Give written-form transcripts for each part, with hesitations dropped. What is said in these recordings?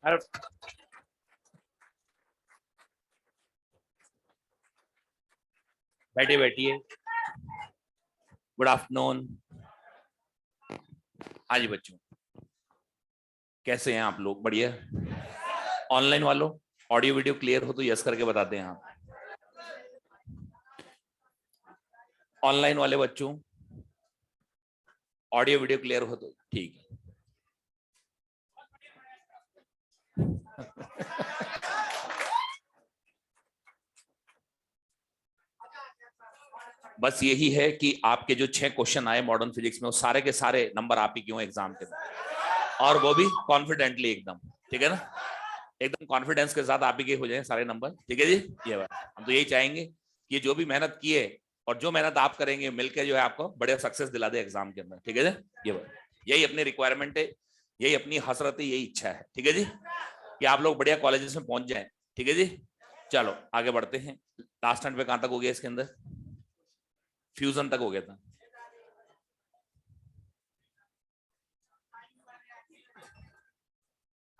अरे बैठिए बैठिए। Good afternoon. हाँ जी बच्चों, कैसे हैं आप लोग? बढ़िया। ऑनलाइन वालों, ऑडियो वीडियो क्लियर हो तो यस करके बताते हैं आप। ऑनलाइन वाले बच्चों, ऑडियो वीडियो क्लियर हो तो ठीक है। बस यही है कि आपके जो 6 क्वेश्चन आए मॉडर्न फिजिक्स में, वो सारे के सारे नंबर आप ही क्यों एग्जाम के में, और वो भी कॉन्फिडेंटली एकदम। ठीक है ना? एकदम कॉन्फिडेंस के साथ आप ही के हो जाए सारे नंबर। ठीक है जी? ये बात हम तो यही चाहेंगे कि जो भी मेहनत की है और जो मेहनत आप करेंगे मिलकर जो है आपको बड़े सक्सेस दिला दे एग्जाम के अंदर। ठीक है जी? ये बात, यही अपनी रिक्वायरमेंट है, यही अपनी हसरत है, यही इच्छा है। ठीक है जी? कि आप लोग बढ़िया कॉलेजेस में पहुंच जाएं। ठीक है जी? चलो आगे बढ़ते हैं। लास्ट टाइम पे कहां तक हो गया? इसके अंदर फ्यूजन तक हो गया था।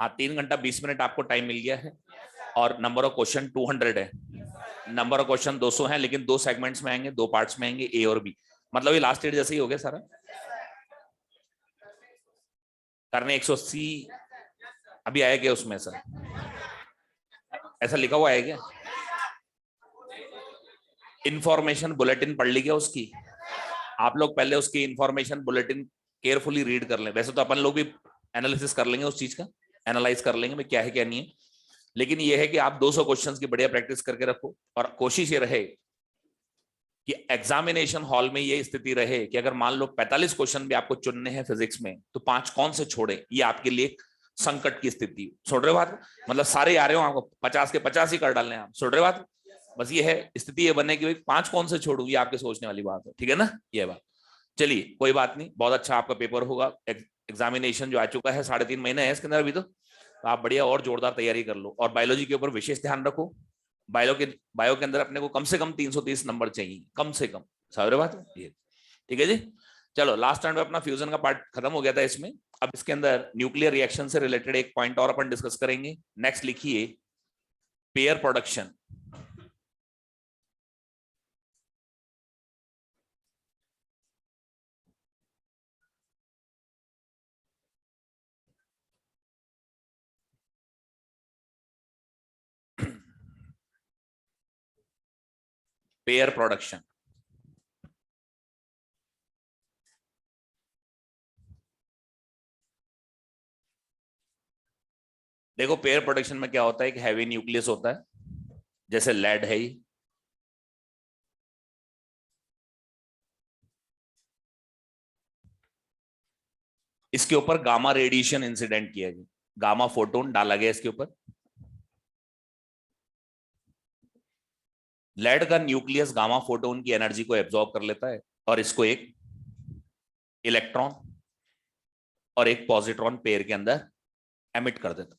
हाँ, 3 घंटा 20 मिनट आपको टाइम मिल गया है और नंबर ऑफ क्वेश्चन 200 है। नंबर ऑफ क्वेश्चन 200 है, लेकिन 2 सेगमेंट्स में आएंगे, 2 पार्ट्स में आएंगे, ए और बी। मतलब ये लास्ट ईयर जैसे ही हो गया सारा। करने 180 अभी आया क्या उसमें? सर ऐसा लिखा हुआ है क्या? इंफॉर्मेशन बुलेटिन पढ़ ली क्या उसकी? आप लोग पहले उसकी इंफॉर्मेशन बुलेटिन केयरफुली रीड कर लें। वैसे तो अपन लोग भी एनालिसिस कर लेंगे उस चीज का, एनालाइज कर लेंगे क्या है क्या नहीं है, लेकिन ये है कि आप 200 क्वेश्चंस की बढ़िया प्रैक्टिस करके रखो। और कोशिश ये रहे कि एग्जामिनेशन हॉल में ये स्थिति रहे कि अगर मान लो 45 क्वेश्चन भी आपको चुनने हैं फिजिक्स में, तो 5 कौन से छोड़े, ये आपके लिए संकट की स्थिति। सुन रहे हो बात? मतलब सारे आ रहे हो, आपको 50 के 50 ही कर डालने हैं आप। सुन रहे हो बात? बस ये है स्थिति, ये बने कि 5 कौन से छोड़ू, ये आपके सोचने वाली बात है। ठीक है ना? ये बात, चलिए कोई बात नहीं, बहुत अच्छा आपका पेपर होगा। एग्जामिनेशन जो आ चुका है, 3.5 महीने है इसके अंदर अभी, तो आप बढ़िया और जोरदार तैयारी कर लो। और बायोलॉजी के ऊपर विशेष ध्यान रखो। बायो के अंदर अपने को कम से कम 330 नंबर चाहिए, कम से कम। समझ रहे बात? ये ठीक है जी? चलो लास्ट टाइम पे अपना फ्यूजन का पार्ट खत्म हो गया था इसमें। अब इसके अंदर न्यूक्लियर रिएक्शन से रिलेटेड एक पॉइंट और अपन डिस्कस करेंगे। नेक्स्ट लिखिए, पेयर प्रोडक्शन। पेयर प्रोडक्शन, देखो पेयर प्रोडक्शन में क्या होता है, एक हैवी न्यूक्लियस होता है, जैसे लेड है ही। इसके ऊपर गामा रेडिएशन इंसिडेंट किया गया, गामा फोटोन डाला गया इसके ऊपर। लेड का न्यूक्लियस गामा फोटोन की एनर्जी को एब्जॉर्ब कर लेता है और इसको एक इलेक्ट्रॉन और एक पॉजिट्रॉन पेयर के अंदर एमिट कर देता।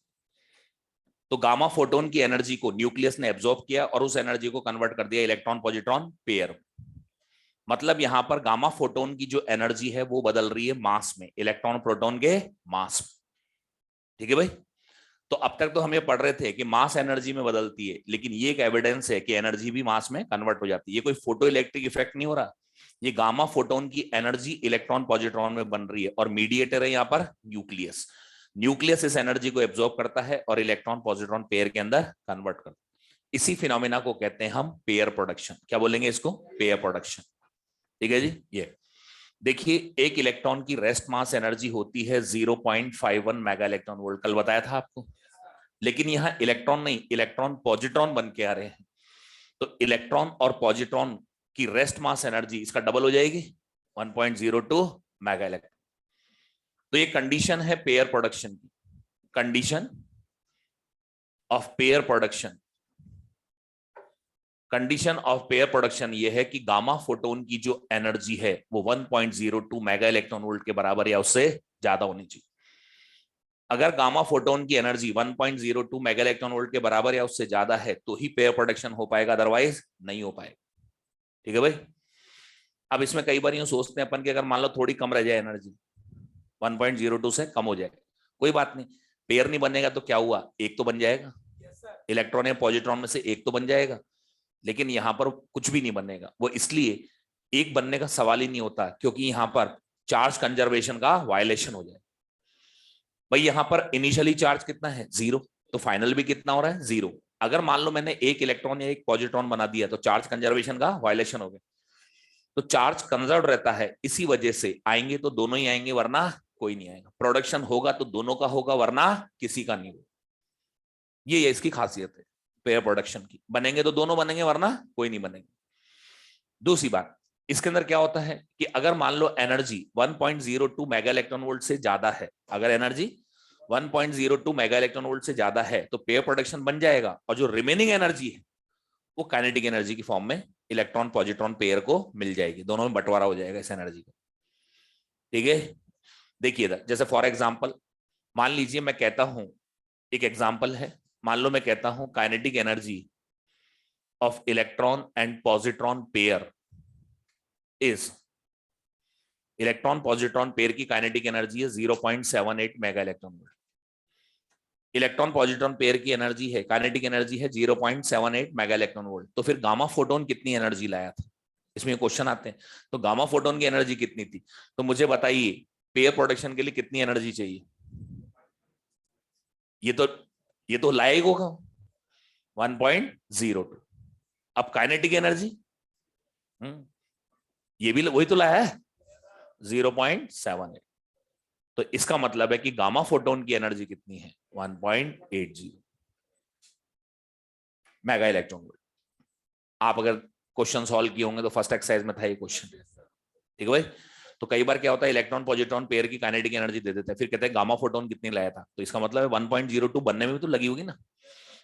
तो गामा फोटोन की एनर्जी को न्यूक्लियस ने एब्जॉर्ब किया और उस एनर्जी को कन्वर्ट कर दिया इलेक्ट्रॉन पॉजिट्रॉन पेयर। मतलब यहां पर गामा फोटोन की जो एनर्जी है वो बदल रही है मास में, इलेक्ट्रॉन प्रोटॉन के मास में। ठीक है भाई? तो अब तक तो हम ये पढ़ रहे थे कि मास एनर्जी में बदलती है, लेकिन ये एक एविडेंस है कि एनर्जी भी मास में कन्वर्ट हो जाती है। ये कोई फोटो इलेक्ट्रिक इफेक्ट नहीं हो रहा, ये गामा फोटोन की एनर्जी इलेक्ट्रॉन पॉजिट्रॉन में बन रही है और मीडिएटर है यहाँ पर न्यूक्लियस। न्यूक्लियस इस एनर्जी को एब्जॉर्ब करता है और इलेक्ट्रॉन पॉजिट्रॉन पेयर के अंदर कन्वर्ट करता है। इसी फिनोमेना को कहते हैं हम पेयर प्रोडक्शन। क्या बोलेंगे इसको? Pair production. ठीक है जी? ये देखिए, एक इलेक्ट्रॉन की रेस्ट मास एनर्जी होती है 0.51 मेगा इलेक्ट्रॉन वोल्ट, कल बताया था आपको। लेकिन यहां इलेक्ट्रॉन नहीं, इलेक्ट्रॉन पॉजिट्रॉन बन के आ रहे हैं। तो इलेक्ट्रॉन और पॉजिट्रॉन की रेस्ट मास एनर्जी इसका डबल हो जाएगी, 1.02 मेगा इलेक्ट्रॉन। तो ये कंडीशन है पेयर प्रोडक्शन की। Condition of pair production, condition of pair production ये है कि गामा फोटोन की जो एनर्जी है वो 1.02 मेगा इलेक्ट्रॉन वोल्ट के बराबर या उससे ज्यादा होनी चाहिए। अगर गामा फोटोन की एनर्जी 1.02 मेगा इलेक्ट्रॉन वोल्ट के बराबर या उससे ज्यादा है तो ही पेयर प्रोडक्शन हो पाएगा, अदरवाइज नहीं हो पाएगा। ठीक है भाई? अब इसमें कई बार यूं सोचते हैं अपन कि अगर मान लो थोड़ी कम रह जाए एनर्जी, 1.02 से कम हो जाए, कोई बात नहीं, पेयर नहीं बनेगा तो क्या हुआ, एक तो बन जाएगा, इलेक्ट्रॉन या पॉजिट्रॉन में से एक तो बन जाएगा, लेकिन यहां पर कुछ भी नहीं बनेगा। वो इसलिए एक बनने का सवाल ही नहीं होता, क्योंकि यहां पर चार्ज कंजर्वेशन का वायलेशन हो जाए। भाई यहां पर इनिशियली चार्ज कितना है, जीरो, तो फाइनल भी कितना हो रहा है, जीरो। अगर मान लो मैंने एक इलेक्ट्रॉन या एक पॉजिट्रॉन बना दिया तो चार्ज कंजर्वेशन का वायलेशन हो गया। तो चार्ज कंजर्व रहता है, इसी वजह से आएंगे तो दोनों ही आएंगे, वरना कोई नहीं आएगा। प्रोडक्शन होगा तो दोनों का होगा, वरना किसी का नहीं होगा। ये इसकी खासियत है पेयर प्रोडक्शन की, बनेंगे तो दोनों बनेंगे, वरना कोई नहीं बनेंगे। दूसरी बात, इसके अंदर क्या होता है कि अगर मान low energy 1.02 mega electron volt से ज्यादा है, अगर एनर्जी 1.02 मेगा इलेक्ट्रॉन वोल्ट से ज्यादा है तो पेयर प्रोडक्शन बन जाएगा, और जो रिमेनिंग एनर्जी है वो काइनेटिक एनर्जी की फॉर्म में इलेक्ट्रॉन पॉजिट्रॉन पेयर को मिल जाएगी, दोनों में बंटवारा हो जाएगा इस एनर्जी का। ठीक है, देखिए जैसे फॉर एग्जांपल मान लीजिए मैं कहता हूं, एक एग्जांपल है, मान लो मैं कहता हूं kinetic energy of electron and positron pair is, electron positron pair की काइनेटिक एनर्जी है 0.78 mega electron volt. Electron positron pair की एनर्जी है, काइनेटिक एनर्जी है 0.78 मेगा इलेक्ट्रॉन वोल्ट। तो फिर गामा फोटोन कितनी एनर्जी लाया था, इसमें क्वेश्चन आते हैं। तो गामा फोटोन की एनर्जी कितनी थी, तो मुझे बताइए पेयर प्रोडक्शन के लिए कितनी एनर्जी चाहिए। ये तो ये तो लाएगा होगा 1.02। अब काइनेटिक एनर्जी ये भी वही तो लाया है 0.78। तो इसका मतलब है कि गामा फोटोन की एनर्जी कितनी है, 1.80 मेगा इलेक्ट्रॉन वोल्ट। आप अगर क्वेश्चन सॉल्व किए होंगे तो फर्स्ट एक्सरसाइज में था ये क्वेश्चन। ठीक है भाई। तो कई बार क्या होता है, इलेक्ट्रॉन पॉजिट्रॉन पेयर की काइनेटिक एनर्जी दे देता है, फिर कहते हैं गामा फोटोन कितनी लाया था, तो इसका मतलब है 1.02 बनने में भी तो लगी होगी ना,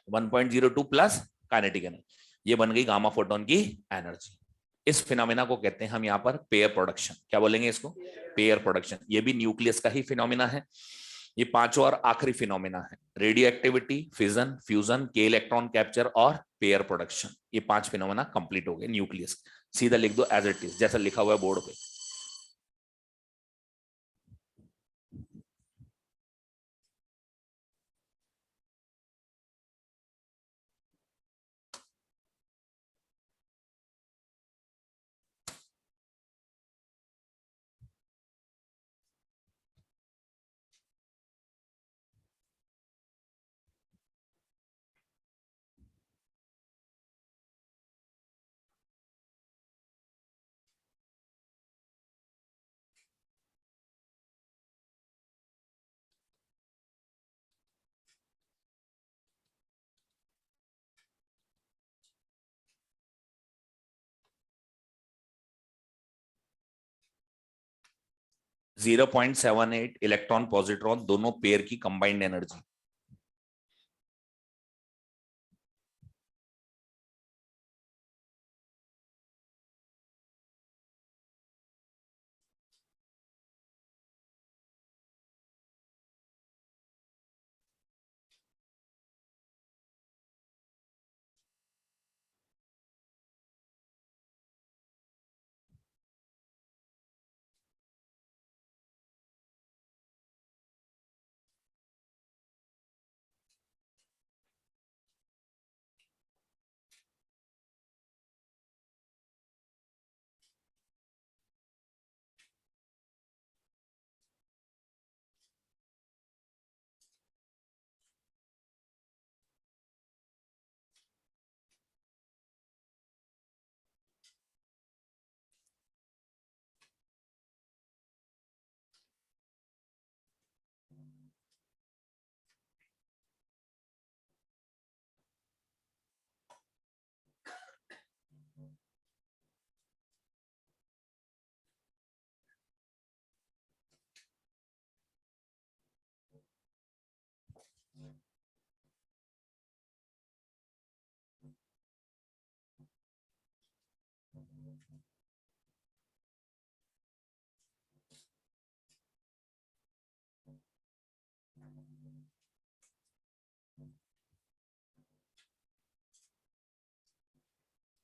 1.02 प्लस काइनेटिक एनर्जी, ये बन गई गामा फोटोन की एनर्जी। इस फिनोमिना को कहते हैं हम यहाँ पर पेयर प्रोडक्शन। क्या बोलेंगे इसको, पेयर प्रोडक्शन। ये भी न्यूक्लियस का ही फिनोमिना है। ये पांचवा और आखिरी फिनोमिना है, रेडियो एक्टिविटी, फिजन, फ्यूजन, के इलेक्ट्रॉन कैप्चर और पेयर प्रोडक्शन। ये पांच फिनोमिना कंप्लीट हो गए न्यूक्लियस। सीधा लिख दो एज इट इज, जैसा लिखा हुआ है बोर्ड पे। 0.78 इलेक्ट्रॉन पॉजिट्रॉन दोनों पेयर की कंबाइंड एनर्जी।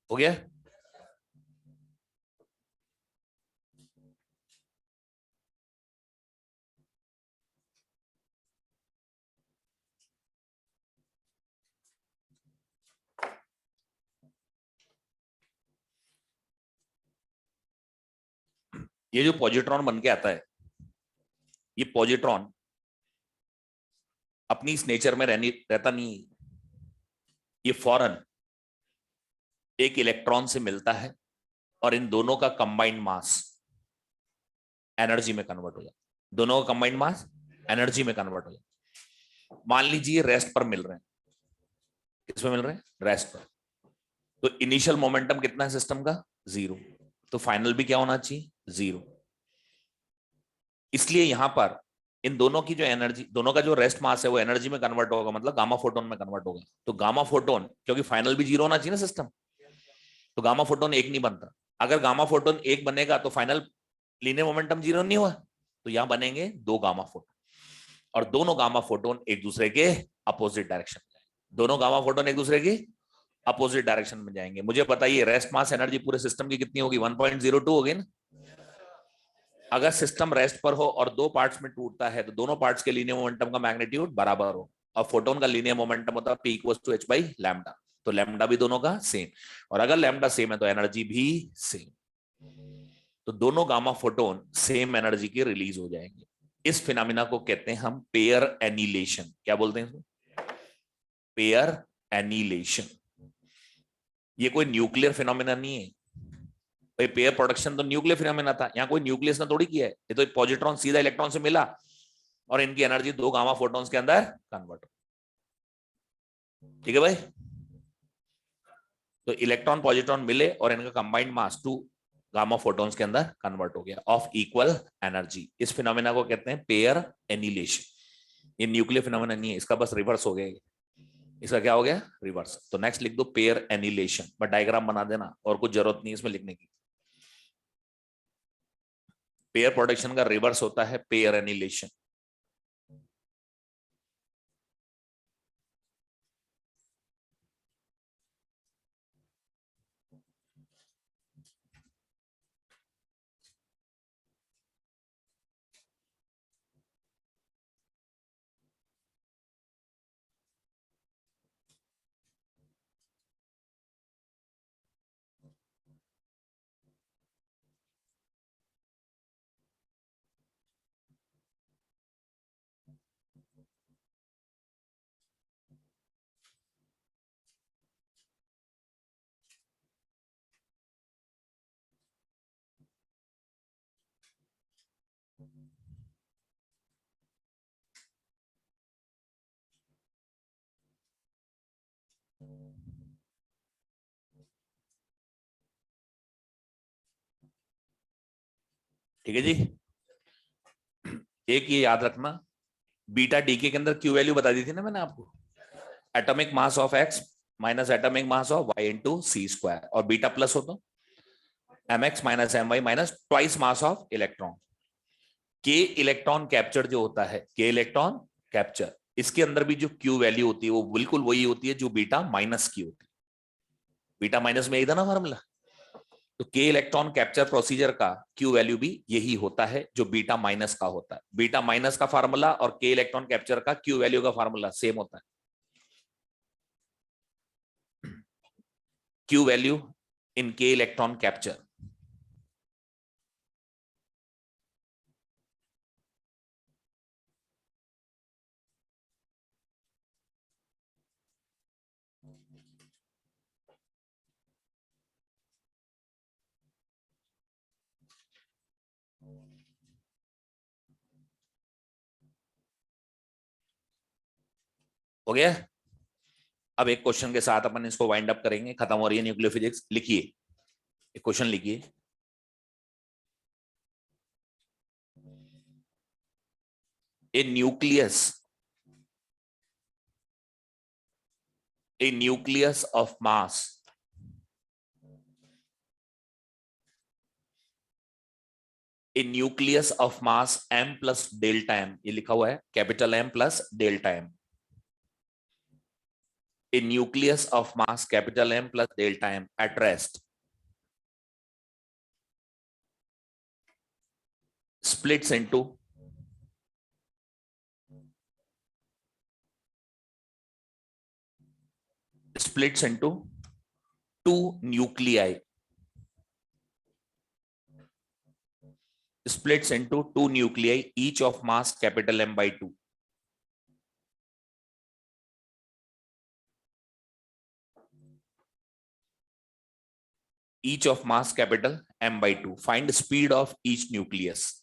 हो गया। ये जो पॉजिट्रॉन बन के आता है, ये पॉजिट्रॉन अपनी इस नेचर में रहता नहीं। ये फौरन एक इलेक्ट्रॉन से मिलता है और इन दोनों का कंबाइंड मास एनर्जी में कन्वर्ट हो जाता है। दोनों का कंबाइंड मास एनर्जी में कन्वर्ट हो जाता है। मान लीजिए रेस्ट पर मिल रहे हैं। किसमें मिल रहे हैं? रेस्ट पर। तो इनिशियल मोमेंटम कितना है सिस्टम का? 0। तो फाइनल भी क्या होना चाहिए? 0। इसलिए यहां पर इन दोनों की जो एनर्जी, दोनों का जो रेस्ट मास है वो एनर्जी में कन्वर्ट होगा, मतलब गामा फोटोन में कन्वर्ट होगा। तो गामा फोटोन, क्योंकि फाइनल भी 0 होना चाहिए ना सिस्टम, तो गामा फोटोन एक नहीं बनता। अगर गामा फोटोन एक बनेगा तो फाइनल लीनियर मोमेंटम 0 नहीं हुआ। तो यहां बनेंगे 2 गामा फोटोन, और दोनों गामा फोटोन एक दूसरे के अपोजिट डायरेक्शन में। दोनों गामा फोटोन एक दूसरे की अपोजिट डायरेक्शन में जाएंगे। मुझे बताइए रेस्ट मास एनर्जी पूरे सिस्टम की कितनी होगी? 1.02 होगी ना। अगर सिस्टम रेस्ट पर हो और 2 पार्ट्स में टूटता है तो दोनों पार्ट्स के लीनियर मोमेंटम का मैग्नीट्यूड बराबर हो। और फोटोन का लीनियर मोमेंटम होता है P = h by लैम्डा। तो लैम्डा भी दोनों का सेम, और अगर लैम्डा सेम है तो एनर्जी भी सेम। तो दोनों गामा फोटोन सेम एनर्जी के रिलीज हो जाएंगे। इस फिनोमिना को कहते हैं हम पेयर एनिलेशन। क्या बोलते हैं इसको? Pair annihilation. ये कोई न्यूक्लियर फिनोमिना नहीं है भाई। पेयर प्रोडक्शन तो न्यूक्लियर फिनोमिना था, यहाँ कोई न्यूक्लियस ने थोड़ी किया है। ये तो पॉजिट्रॉन सीधा इलेक्ट्रॉन से मिला और इनकी एनर्जी 2 गामा फोटॉन्स के अंदर कन्वर्ट। ठीक है भाई। तो इलेक्ट्रॉन पॉजिट्रॉन मिले और इनका कंबाइंड मास 2 गामा फोटॉन्स के अंदर कन्वर्ट हो गया ऑफ इक्वल एनर्जी। इस फिनोमिना को कहते हैं पेयर एनिलेशन। ये न्यूक्लियर फिनोमिना नहीं है, इसका बस रिवर्स हो गया। इसका क्या हो गया? रिवर्स। तो नेक्स्ट लिख दो पेयर एनिलेशन, बट डायग्राम बना देना, और कुछ जरूरत नहीं इसमें लिखने की। पेयर प्रोडक्शन का रिवर्स होता है पेयर एनिलेशन। ठीक है जी। एक ये याद रखना, बीटा डीके के अंदर क्यू वैल्यू बता दी थी ना मैंने आपको। Atomic mass of x minus atomic mass of y into c square, और बीटा प्लस हो तो m x minus m y minus twice mass of electron. K electron capture जो होता है, के इलेक्ट्रॉन कैप्चर, इसके अंदर भी जो क्यू वैल्यू होती है वो बिल्कुल वही होती है जो बीटा माइनस की होती है। बीटा माइनस में यही था ना फॉर्मूला। तो के इलेक्ट्रॉन कैप्चर प्रोसीजर का क्यू वैल्यू भी यही होता है जो बीटा माइनस का होता है। बीटा माइनस का फार्मूला और के इलेक्ट्रॉन कैप्चर का क्यू वैल्यू का फार्मूला सेम होता है। क्यू वैल्यू इन के इलेक्ट्रॉन कैप्चर। हो गया। अब एक क्वेश्चन के साथ अपन इसको वाइंड अप करेंगे, खत्म हो रही है न्यूक्लियर फिजिक्स। लिखिए, एक क्वेश्चन लिखिए। ए nucleus, a nucleus of mass a nucleus of mass m plus delta m, ये लिखा हुआ है capital M plus delta m। a nucleus of mass capital M plus delta m at rest splits into two nuclei splits into two nuclei, each of mass capital M by 2. Each of mass capital M by 2. Find speed of each nucleus.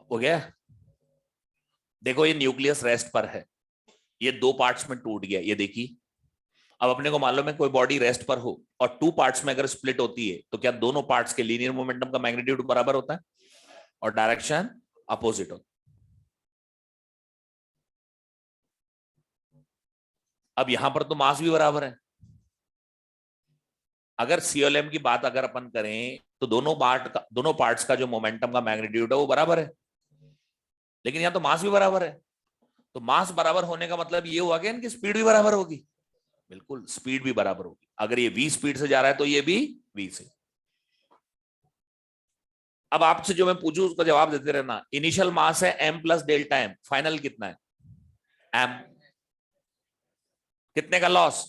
हो गया? देखो ये nucleus rest पर है, ये दो parts में टूट गया, ये देखिए। अब अपने को मालूम है कोई बॉडी रेस्ट पर हो और टू पार्ट्स में अगर स्प्लिट होती है तो क्या दोनों पार्ट्स के लीनियर मोमेंटम का मैग्नीट्यूड बराबर होता है और डायरेक्शन अपोजिट होता है। अब यहां पर तो मास भी बराबर है। अगर सीएलएम की बात अगर अपन करें तो दोनों पार्ट्स का जो मोमेंटम का मैग्नीट्यूड है वो बराबर है, लेकिन यहां तो मास भी बराबर है। तो मास बराबर होने का मतलब ये हुआ कि इनकी स्पीड भी बराबर होगी। बिल्कुल, स्पीड भी बराबर होगी। अगर ये v स्पीड से जा रहा है तो ये भी v से। अब आपसे जो मैं पूछूं उसका जवाब देते रहना। इनिशियल मास है m plus delta m, final कितना है m, कितने का लॉस,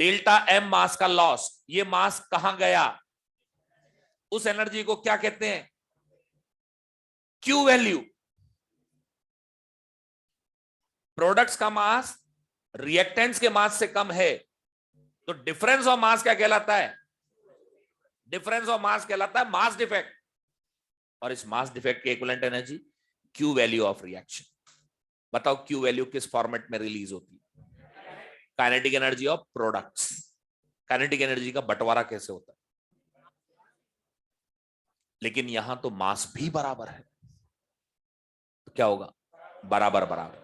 डेल्टा m मास का लॉस। ये मास कहां गया, उस एनर्जी को क्या कहते हैं, क्यू वैल्यू। प्रोडक्ट्स का मास रिएक्टेंट्स के मास से कम है तो डिफरेंस ऑफ मास क्या कहलाता है, डिफरेंस ऑफ मास कहलाता है मास डिफेक्ट। और इस मास डिफेक्ट की equivalent energy Q value of reaction. बताओ क्यू वैल्यू किस फॉर्मेट में रिलीज होती है, kinetic energy of products. Kinetic energy का बंटवारा कैसे होता है, लेकिन यहां तो मास भी बराबर है तो क्या होगा, बराबर बराबर।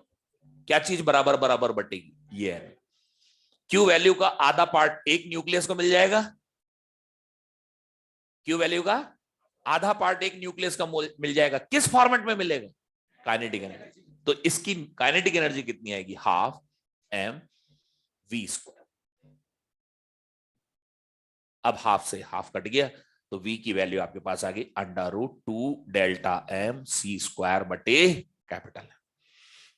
क्या चीज बराबर बराबर बटेगी, ये है। क्यू वैल्यू का आधा पार्ट एक न्यूक्लियस को मिल जाएगा, क्यू वैल्यू का आधा पार्ट एक न्यूक्लियस का मिल जाएगा। किस फॉर्मेट में मिलेगा, काइनेटिक एनर्जी। तो इसकी काइनेटिक एनर्जी कितनी आएगी, हाफ एम वी स्क्वायर। अब हाफ से हाफ कट गया तो v की वैल्यू आपके पास आ गई √2 डेल्टा m c² बटे कैपिटल।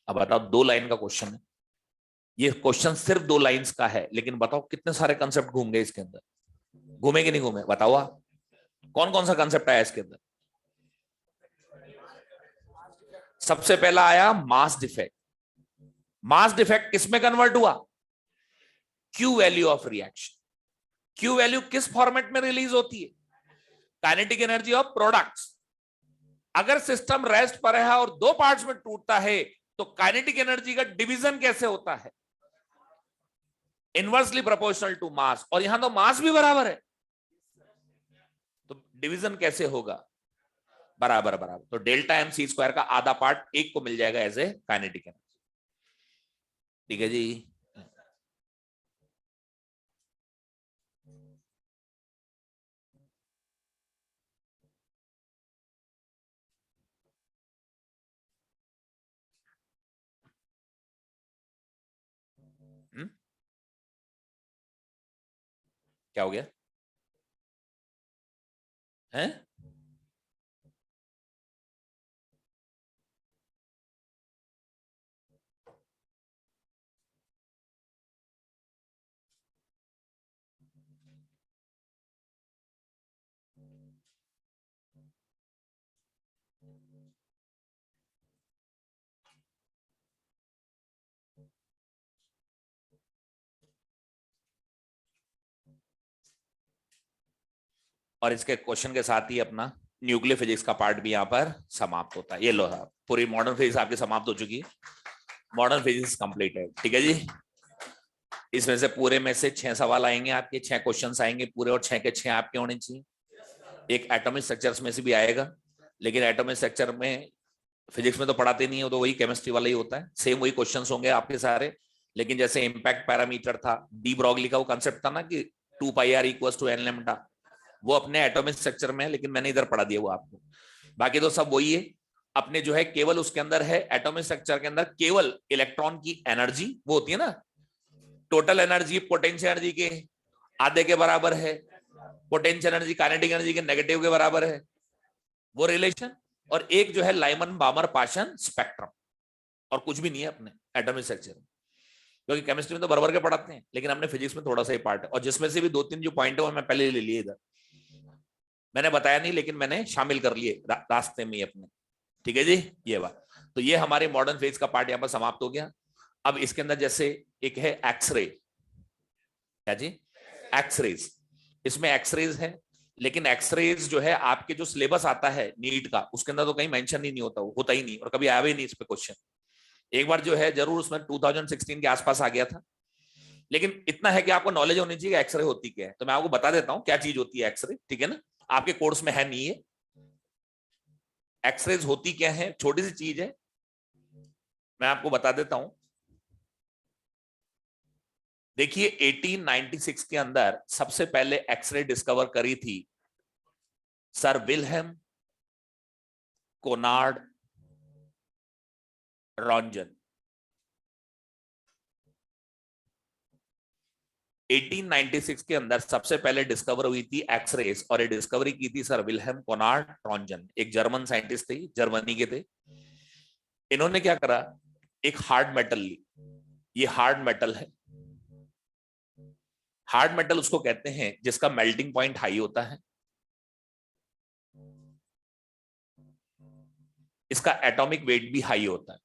अब बताओ, दो लाइन का क्वेश्चन है, ये क्वेश्चन सिर्फ दो लाइंस का है, लेकिन बताओ कितने सारे कंसेप्ट घूम गए इसके अंदर, घूमे कि नहीं घूमे, बताओ आप। कौन कौन सा कंसेप्ट आया इसके अंदर। सबसे पहला आया मास डिफेक्ट। मास डिफेक्ट किसमें कन्वर्ट हुआ, Q value of reaction. Q value किस फॉर्मेट में रिलीज होती है, काइनेटिक एनर्जी ऑफ प्रोडक्ट्स। अगर सिस्टम रेस्ट पर है और दो पार्ट्स में टूटता है तो काइनेटिक एनर्जी का डिवीजन कैसे होता है, इनवर्सली प्रोपोर्शनल टू मास। और यहां तो मास भी बराबर है तो डिवीजन कैसे होगा, बराबर बराबर। तो डेल्टा m c² का आधा पार्ट एक को मिल जाएगा एज ए काइनेटिक एनर्जी। ठीक है जी। क्या हो गया है, और इसके क्वेश्चन के साथ ही अपना न्यूक्लियर फिजिक्स का पार्ट भी यहाँ पर समाप्त होता है। ये लो साहब, पूरी मॉडर्न फिजिक्स आपकी समाप्त हो चुकी है, मॉडर्न फिजिक्स कंप्लीट है। ठीक है जी, इसमें से पूरे में से 6 सवाल आएंगे आपके, 6 क्वेश्चंस आएंगे पूरे, और 6 के 6 आपके होने चाहिए। एक एटॉमिक स्ट्रक्चर्स में से भी आएगा, लेकिन एटॉमिक स्ट्रक्चर में फिजिक्स में तो पढ़ाते नहीं है, तो वही केमिस्ट्री वाला ही होता है, सेम वही क्वेश्चंस होंगे आपके सारे। लेकिन जैसे इम्पैक्ट पैरामीटर था, डी ब्रॉगली का वो कंसेप्ट था ना कि 2πr equals to n lambda, वो अपने एटॉमिक स्ट्रक्चर में है, लेकिन मैंने इधर पढ़ा दिया वो आपको। बाकी तो सब वही है अपने, जो है केवल उसके अंदर है एटॉमिक स्ट्रक्चर के अंदर केवल इलेक्ट्रॉन की एनर्जी वो होती है ना, टोटल एनर्जी पोटेंशियल एनर्जी के आधे के बराबर है, पोटेंशियल एनर्जी काइनेटिक एनर्जी के नेगेटिव के बराबर है, वो रिलेशन। और एक जो है लाइमन बामर पाशन स्पेक्ट्रम, और कुछ भी नहीं है अपने एटॉमिक स्ट्रक्चर में, क्योंकि केमिस्ट्री में तो बराबर के पढ़ाते हैं, लेकिन हमने फिजिक्स में थोड़ा सा ही पार्ट है, और जिसमें से भी 2-3 जो पॉइंट है वो मैं पहले ले लिए इधर, मैंने बताया नहीं लेकिन मैंने शामिल कर लिए रास्ते में ही अपने। ठीक है जी, ये बात। तो ये हमारे मॉडर्न फेज का पार्ट यहाँ पर समाप्त हो गया। अब इसके अंदर जैसे एक है एक्सरे, क्या जी, एक्सरेज, इसमें एक्सरेज है, लेकिन एक्सरेज जो है आपके जो सिलेबस आता है नीट का, उसके अंदर तो कहीं मेंशन ही नहीं होता, वो होता ही नहीं, और कभी आया भी नहीं इस पे क्वेश्चन। एक बार जो है जरूर उसमें 2016 के आसपास आ गया था, लेकिन इतना है कि आपको नॉलेज होनी चाहिए एक्सरे होती क्या है। तो मैं आपको बता देता हूं क्या चीज होती है एक्सरे, ठीक है ना, आपके कोर्स में है नहीं है। एक्सरेज होती क्या है, छोटी सी चीज है, मैं आपको बता देता हूं। देखिए 1896 के अंदर सबसे पहले एक्सरे डिस्कवर करी थी सर विल्हेम कोनार्ड रॉन्जन। 1896 के अंदर सबसे पहले डिस्कवर हुई थी एक्सरेज, और ये डिस्कवरी की थी सर विल्हेम कोनार्ड रॉन्जन, एक जर्मन साइंटिस्ट थे, जर्मनी के थे। इन्होंने क्या करा, एक हार्ड मेटल ली, ये हार्ड मेटल है, हार्ड मेटल उसको कहते हैं जिसका मेल्टिंग पॉइंट हाई होता है, इसका एटॉमिक वेट भी हाई होता है।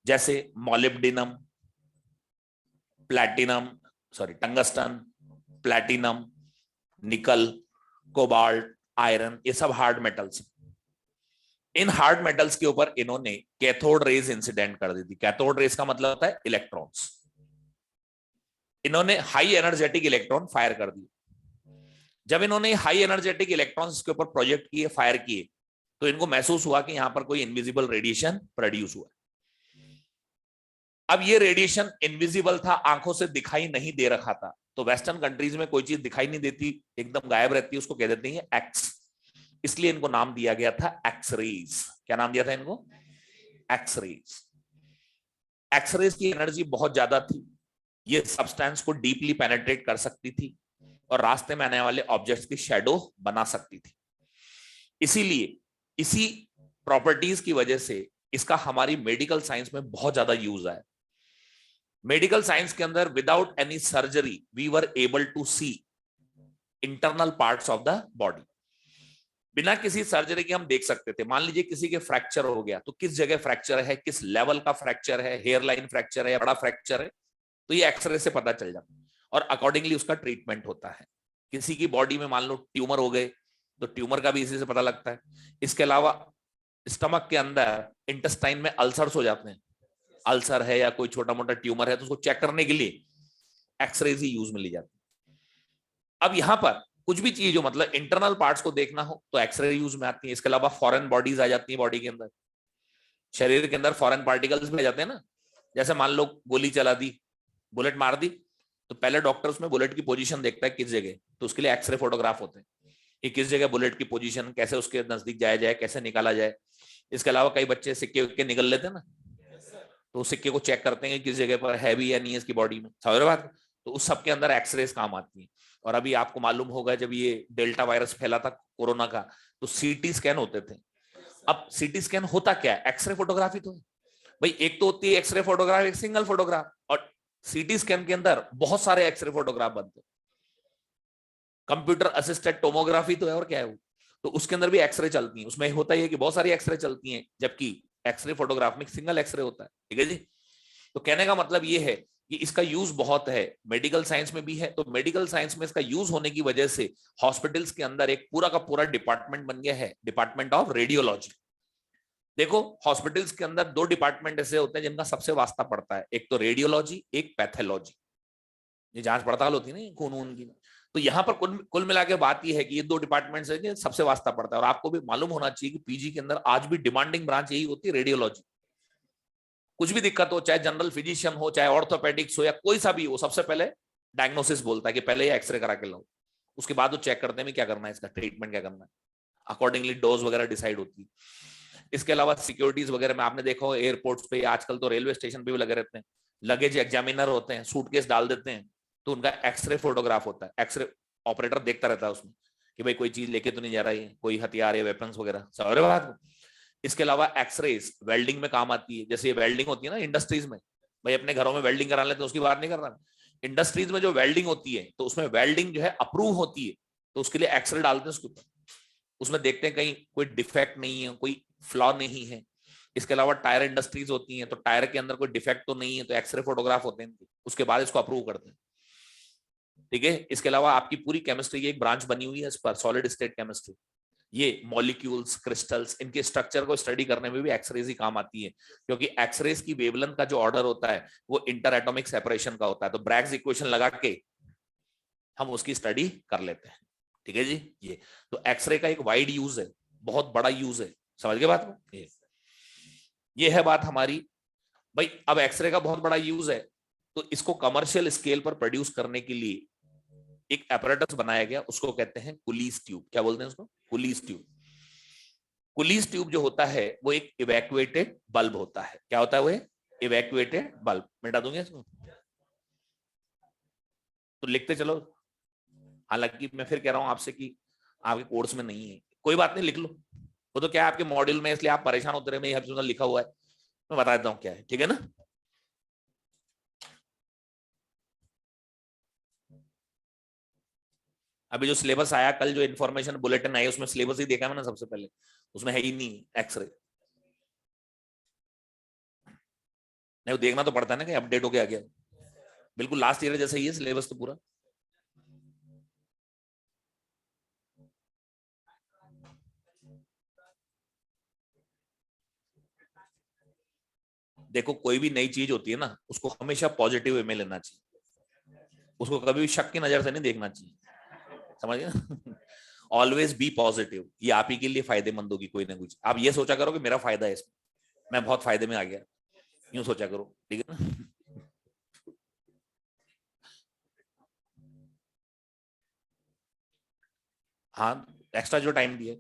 जैसे molybdenum, platinum, sorry tungsten, platinum, निकल, कोबाल्ट, आयरन, ये सब hard metals. In hard metals के ऊपर इन्होंने कैथोड रेज इंसिडेंट कर दी थी। कैथोड रेज का मतलब होता है इलेक्ट्रॉन्स। इन्होंने हाई एनर्जेटिक इलेक्ट्रॉन फायर कर दिए। जब इन्होंने हाई एनर्जेटिक इलेक्ट्रॉन्स के ऊपर प्रोजेक्ट किए, फायर किए, तो इनको महसूस हुआ कि यहां पर कोई इनविजिबल रेडिएशन प्रोड्यूस हुआ। अब ये रेडिएशन इनविजिबल था, आंखों से दिखाई नहीं दे रखा था। तो वेस्टर्न कंट्रीज में कोई चीज दिखाई नहीं देती, एकदम गायब रहती है, उसको कह देते हैं एक्स, इसलिए इनको नाम दिया गया था एक्सरेज। क्या नाम दिया था इनको, एक्सरेज। एक्सरेज की एनर्जी बहुत ज्यादा थी, ये सब्सटेंस को डीपली पेनिट्रेट कर सकती थी, और रास्ते में आने वाले ऑब्जेक्ट्स की शैडो बना सकती थी। इसीलिए इसी प्रॉपर्टीज की वजह से इसका हमारी मेडिकल साइंस में बहुत ज्यादा यूज है। मेडिकल साइंस के अंदर without any surgery we were able to see internal parts of the body. बिना किसी सर्जरी के हम देख सकते थे। मान लीजिए किसी के फ्रैक्चर हो गया, तो किस जगह फ्रैक्चर है, किस लेवल का फ्रैक्चर है, हेयर लाइन फ्रैक्चर है या बड़ा फ्रैक्चर है, तो ये एक्सरे से पता चल जाता है, और अकॉर्डिंगली उसका ट्रीटमेंट होता है। किसी की बॉडी में मान लो ट्यूमर हो गए, तो ट्यूमर का भी इसी से पता लगता है। इसके अलावा स्टमक के अंदर इंटेस्टाइन में अल्सर्स हो जाते हैं, अल्सर है या कोई छोटा मोटा ट्यूमर है, तो उसको चेक करने के लिए एक्सरेज ही यूज में ली जाती है। अब यहां पर कुछ भी चीज हो, मतलब इंटरनल पार्ट्स को देखना हो तो एक्सरे यूज में आती है। इसके अलावा फॉरेन बॉडीज आ जाती है बॉडी के अंदर, शरीर के अंदर फॉरेन पार्टिकल्स भी आ जाते हैं ना। जैसे मान लो गोली चला दी, बुलेट मार दी, तो पहले डॉक्टर उसमें बुलेट की पोजीशन देखता है किस जगह, तो उसके लिए एक्सरे फोटोग्राफ होते हैं कि किस जगह बुलेट की पोजीशन, कैसे उसके नजदीक जाया जाए, कैसे निकाला जाए। इसके अलावा कई बच्चे सिक्के विक्के निकल लेते हैं ना, तो सिक्के को चेक करते हैं कि किस जगह पर है भी या नहीं है इसकी बॉडी में, समझ रहे बात। तो उस सब के अंदर एक्सरेज काम आती है। और अभी आपको मालूम होगा जब ये डेल्टा वायरस फैला था कोरोना का, तो सीटी स्कैन होते थे। अब सीटी स्कैन होता क्या है, एक्सरे फोटोग्राफी तो है भाई। एक तो होती है एक्सरे फोटोग्राफ, एक सिंगल फोटोग्राफ, और सीटी स्कैन के अंदर बहुत सारे एक्सरे फोटोग्राफ बनते हैं। कंप्यूटर असिस्टेड टोमोग्राफी तो है, और क्या है वो, तो उसके अंदर भी एक्सरे चलती है। उसमें होता ही है कि बहुत सारी एक्सरे चलती हैं, जबकि एक्सरे फोटोग्राफ में सिंगल एक्सरे होता है। ठीक है जी। तो कहने का मतलब ये है कि इसका यूज बहुत है, मेडिकल साइंस में भी है। तो मेडिकल साइंस में इसका यूज होने की वजह से हॉस्पिटल्स के अंदर एक पूरा का पूरा डिपार्टमेंट बन गया है, डिपार्टमेंट ऑफ रेडियोलॉजी। देखो हॉस्पिटल्स के अंदर दो डिपार्टमेंट ऐसे होते हैं जिनका सबसे वास्ता पड़ता है, एक तो रेडियोलॉजी, एक पैथोलॉजी। ये जांच पड़ताल होती है ना खून वून की। तो यहाँ पर कुल मिला के बात यह है कि ये दो डिपार्टमेंट्स है कि सबसे वास्ता पड़ता है। और आपको भी मालूम होना चाहिए कि पीजी के अंदर आज भी डिमांडिंग ब्रांच यही होती है, रेडियोलॉजी। कुछ भी दिक्कत हो, चाहे जनरल फिजिशियन हो, चाहे ऑर्थोपेडिक्स हो, या कोई सा भी हो, सबसे पहले डायग्नोसिस बोलता है कि पहले ये एक्सरे करा के लो। उसके बाद वो चेक करते हैं क्या करना है, इसका ट्रीटमेंट क्या करना है, अकॉर्डिंगली डोज वगैरह डिसाइड होती है। इसके अलावा सिक्योरिटीज वगैरह में आपने देखा हो एयरपोर्ट्स पे, आजकल तो रेलवे स्टेशन पे भी लगे रहते हैं, लगेज एग्जामिनर होते हैं, सूटकेस डाल देते हैं, तो उनका एक्सरे फोटोग्राफ होता है। एक्सरे ऑपरेटर देखता रहता है उसमें कि भाई कोई चीज लेके तो नहीं जा रही है, कोई हथियार या वेपन्स वगैरह, समझ रहे हो बात को। इसके अलावा एक्सरेज वेल्डिंग में काम आती है। जैसे ये वेल्डिंग होती है ना इंडस्ट्रीज में, भाई अपने घरों में वेल्डिंग करा लेते हैं, उसकी बात नहीं कर रहा। इंडस्ट्रीज में जो वेल्डिंग होती है, तो उसमें वेल्डिंग जो है अप्रूव होती है, तो उसके लिए एक्सरे डालते हैं उसके ऊपर, उसमें देखते हैं कहीं कोई डिफेक्ट नहीं है, कोई फ्लॉ नहीं है। इसके अलावा टायर इंडस्ट्रीज होती हैं, तो टायर के अंदर कोई डिफेक्ट तो नहीं है, तो एक्सरे फोटोग्राफ होते हैं, उसके बाद इसको अप्रूव करते हैं। ठीक है। इसके अलावा आपकी पूरी केमिस्ट्री की एक ब्रांच बनी हुई है इस पर, सॉलिड स्टेट केमिस्ट्री। ये मॉलिक्यूल्स, क्रिस्टल्स, इनके स्ट्रक्चर को स्टडी करने में भी एक्सरेज ही काम आती है, क्योंकि एक्सरेज की वेवलेंथ का जो ऑर्डर होता है वो इंटर एटॉमिक सेपरेशन का होता है। तो ब्रैग्स इक्वेशन लगा के हम उसकी स्टडी कर लेते हैं। ठीक है जी। ये तो एक्सरे का एक वाइड यूज है, बहुत बड़ा यूज है, समझ गए बात को। ये है बात हमारी भाई। अब एक्सरे का बहुत बड़ा यूज है, तो इसको कमर्शियल स्केल पर प्रोड्यूस करने के लिए एक एपरेटस बनाया गया, उसको कहते हैं कुलीज ट्यूब। क्या बोलते हैं उसको? Coolidge tube. कुलीज ट्यूब जो होता है वो एक इवैक्यूएटेड बल्ब होता है। क्या होता है वो? Evacuated bulb. मिटा दूंगे इसको, तो लिखते चलो। हालांकि मैं फिर कह रहा हूं आपसे कि आपके कोर्स में नहीं है, कोई बात नहीं, लिख लो। वो तो क्या है आपके मॉड्यूल में, इसलिए आप परेशान होते रहे, मैं लिखा हुआ है, मैं बता देता हूँ क्या है। ठीक है ना। अभी जो सिलेबस आया कल, जो इन्फॉर्मेशन बुलेटिन आई, उसमें सिलेबस ही देखा मैंने सबसे पहले, उसमें है ही नहीं एक्सरे। नहीं, वो देखना तो पड़ता है ना कि अपडेट हो गया गया। बिल्कुल लास्ट ईयर जैसा ही है सिलेबस तो पूरा। देखो कोई भी नई चीज होती है ना, उसको हमेशा पॉजिटिव वे में लेना चाहिए, उसको कभी भी शक की नजर से नहीं देखना चाहिए, समझिए ना। ऑलवेज बी पॉजिटिव, ये आप ही के लिए फायदेमंद होगी कोई ना कुछ। आप ये सोचा करो कि मेरा फायदा है इसमें, मैं बहुत फायदे में आ गया, यूं सोचा करो। ठीक है ना। हाँ, एक्स्ट्रा जो टाइम दिया,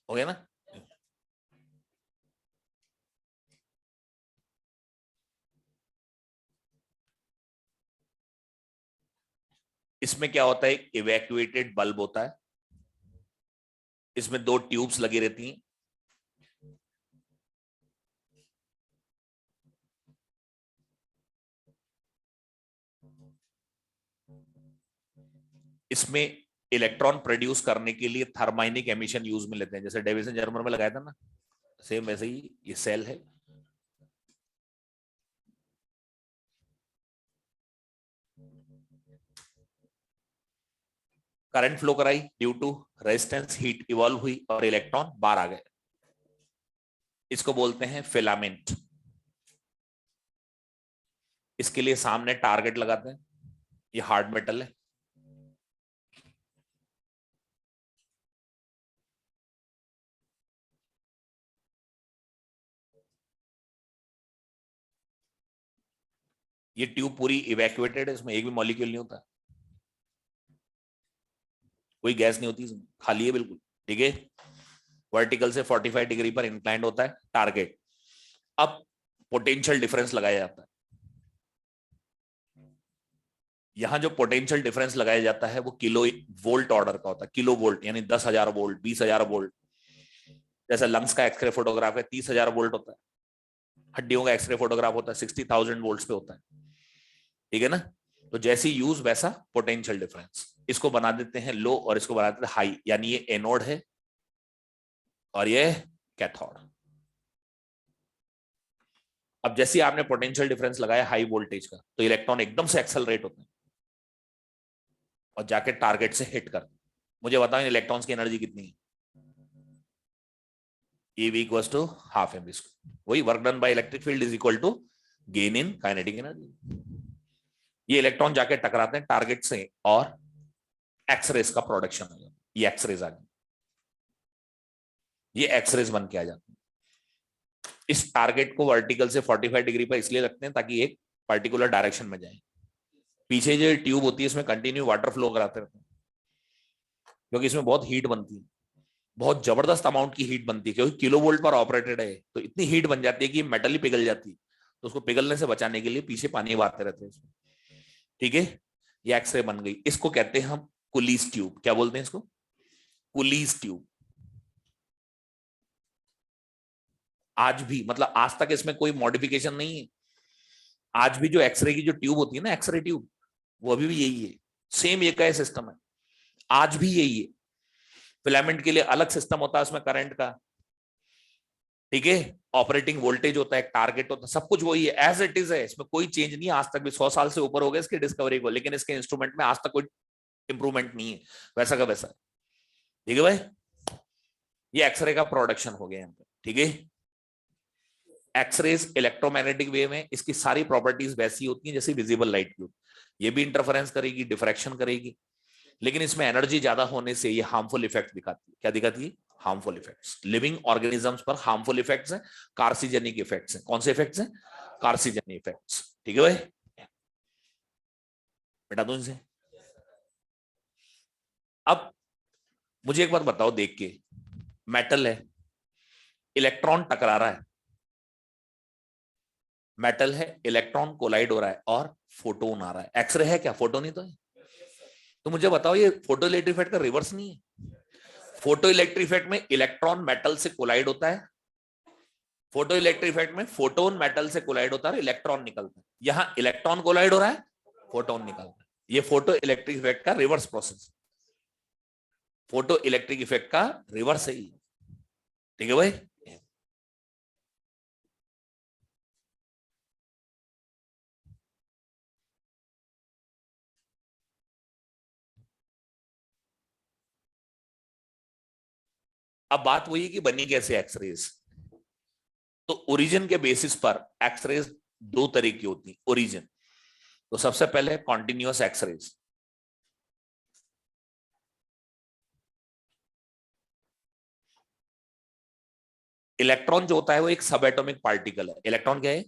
हो गया ना। इसमें क्या होता है, इवैक्यूएटेड बल्ब होता है, इसमें दो ट्यूब्स लगी रहती हैं। इसमें इलेक्ट्रॉन प्रोड्यूस करने के लिए थर्माइनिक एमिशन यूज में लेते हैं, जैसे डेविसन जर्मर में लगाया था ना, सेम वैसे ही ये सेल है। करंट फ्लो कराई, due to resistance heat evolve हुई और इलेक्ट्रॉन बाहर आ गए, इसको बोलते हैं फिलामेंट। इसके लिए सामने टारगेट लगाते हैं, ये हार्ड मेटल है। ये ट्यूब पूरी इवैक्यूएटेड है, इसमें एक भी मॉलिक्यूल नहीं होता, कोई गैस नहीं होती इसमें, खाली है बिल्कुल। ठीक है। वर्टिकल से 45 डिग्री पर इंक्लाइंड होता है टारगेट। अब पोटेंशियल डिफरेंस लगाया जाता है। यहां जो पोटेंशियल डिफरेंस लगाया जाता है वो किलो वोल्ट ऑर्डर का होता है, किलो वोल्ट यानी 10,000 वोल्ट, 20,000 वोल्ट। जैसे लंग्स का एक्सरे फोटोग्राफ है 30,000 वोल्ट होता है, हड्डियों का एक्सरे फोटोग्राफ होता है 60,000 वोल्ट पे होता है। ठीक है ना। तो जैसी यूज वैसा पोटेंशियल डिफरेंस। इसको बना देते हैं लो और इसको बना देते हैं हाई, यानी ये एनोड है और ये कैथोड। अब जैसे आपने पोटेंशियल डिफरेंस लगाया हाई वोल्टेज का, तो इलेक्ट्रॉन एकदम से एक्सेलरेट होते हैं और जाके टारगेट से हिट करते हैं। मुझे बताओ इन इलेक्ट्रॉन्स की एनर्जी कितनी है? EV equals to half mv square. वही work done by electric field is equal to gain in kinetic energy. ये इलेक्ट्रॉन जाके टकराते हैं टारगेट से और एक्सरेज का प्रोडक्शन हो जाता है। ये एक्सरेज आ गई, ये एक्सरेज बन के आ जाते हैं। इस टारगेट को वर्टिकल से 45 डिग्री पर इसलिए रखते हैं ताकि एक पर्टिकुलर डायरेक्शन में जाए। पीछे जो ट्यूब होती है इसमें कंटिन्यू वाटर फ्लो कराते रहते हैं, क्योंकि इसमें बहुत हीट बनती है, बहुत जबरदस्त अमाउंट की हीट बनती है, क्योंकि किलो वोल्ट पर ऑपरेटेड है, तो इतनी हीट बन जाती है कि मेटल ही पिघल जाती है। तो उसको पिघलने से बचाने के लिए पीछे पानी बहाते रहते हैं इसमें। ठीक है, ये एक्सरे बन गई। इसको कहते हैं हम कुलीज ट्यूब। क्या बोलते हैं इसको? Coolidge tube. आज भी, मतलब आज तक इसमें कोई मॉडिफिकेशन नहीं है। आज भी जो एक्सरे की जो ट्यूब होती है ना, एक्सरे ट्यूब, वो अभी भी यही है। सेम ये का सिस्टम है, आज भी यही है। फिलामेंट के लिए अलग सिस्टम होता है उसमें करंट का, ठीक है, ऑपरेटिंग वोल्टेज होता है, टारगेट होता है, सब कुछ वही है, एज इट इज है। इसमें कोई चेंज नहीं है। आज तक भी 100 साल से ऊपर हो गए इसकी डिस्कवरी को, लेकिन इसके इंस्ट्रूमेंट में आज तक कोई इंप्रूवमेंट नहीं है, वैसा का वैसा। ठीक है भाई, ये एक्सरे का प्रोडक्शन हो गया यहाँ पे। ठीक है, एक्सरेज इलेक्ट्रोमैग्नेटिक वेव है, इसकी सारी प्रॉपर्टीज वैसी होती हैं जैसे विजिबल लाइट की। ये भी इंटरफेरेंस करेगी, डिफ्रैक्शन करेगी, लेकिन इसमें एनर्जी ज्यादा होने से ये हार्मफुल इफेक्ट दिखाती है। क्या दिखाती है? Harmful effects. लिविंग ऑर्गेनिजम्स पर हार्मफुल इफेक्ट्स हैं, कार्सिजेनिक इफेक्ट्स हैं। कौन से इफेक्ट्स हैं? कार्सिजेनिक इफेक्ट्स। ठीक है भाई, बेटा दो इनसे। अब मुझे एक बात बताओ देख के, मेटल है, इलेक्ट्रॉन टकरा रहा है, मेटल है, इलेक्ट्रॉन कोलाइड हो रहा है और फोटोन आ रहा है। एक्सरे है क्या? फोटोन ही तो है। तो मुझे बताओ ये फोटो इलेक्ट्रिक इफेक्ट का रिवर्स नहीं है? फोटो इलेक्ट्रिक इफेक्ट में इलेक्ट्रॉन मेटल से कोलाइड होता है, फोटो इलेक्ट्रिक इफेक्ट में फोटोन मेटल से कोलाइड होता है, इलेक्ट्रॉन निकलता है। यहां इलेक्ट्रॉन कोलाइड हो रहा है, फोटोन निकलता है। ये फोटो इलेक्ट्रिक इफेक्ट का reverse process, photo electric effect का रिवर्स है। ठीक है भाई, अब बात वही है कि बनी कैसे एक्सरेज। तो ओरिजिन के बेसिस पर एक्सरेज दो तरह की होती है। ओरिजिन, तो सबसे पहले कॉन्टिन्यूअस एक्सरेज। इलेक्ट्रॉन जो होता है वो एक सब एटॉमिक पार्टिकल है। इलेक्ट्रॉन क्या है?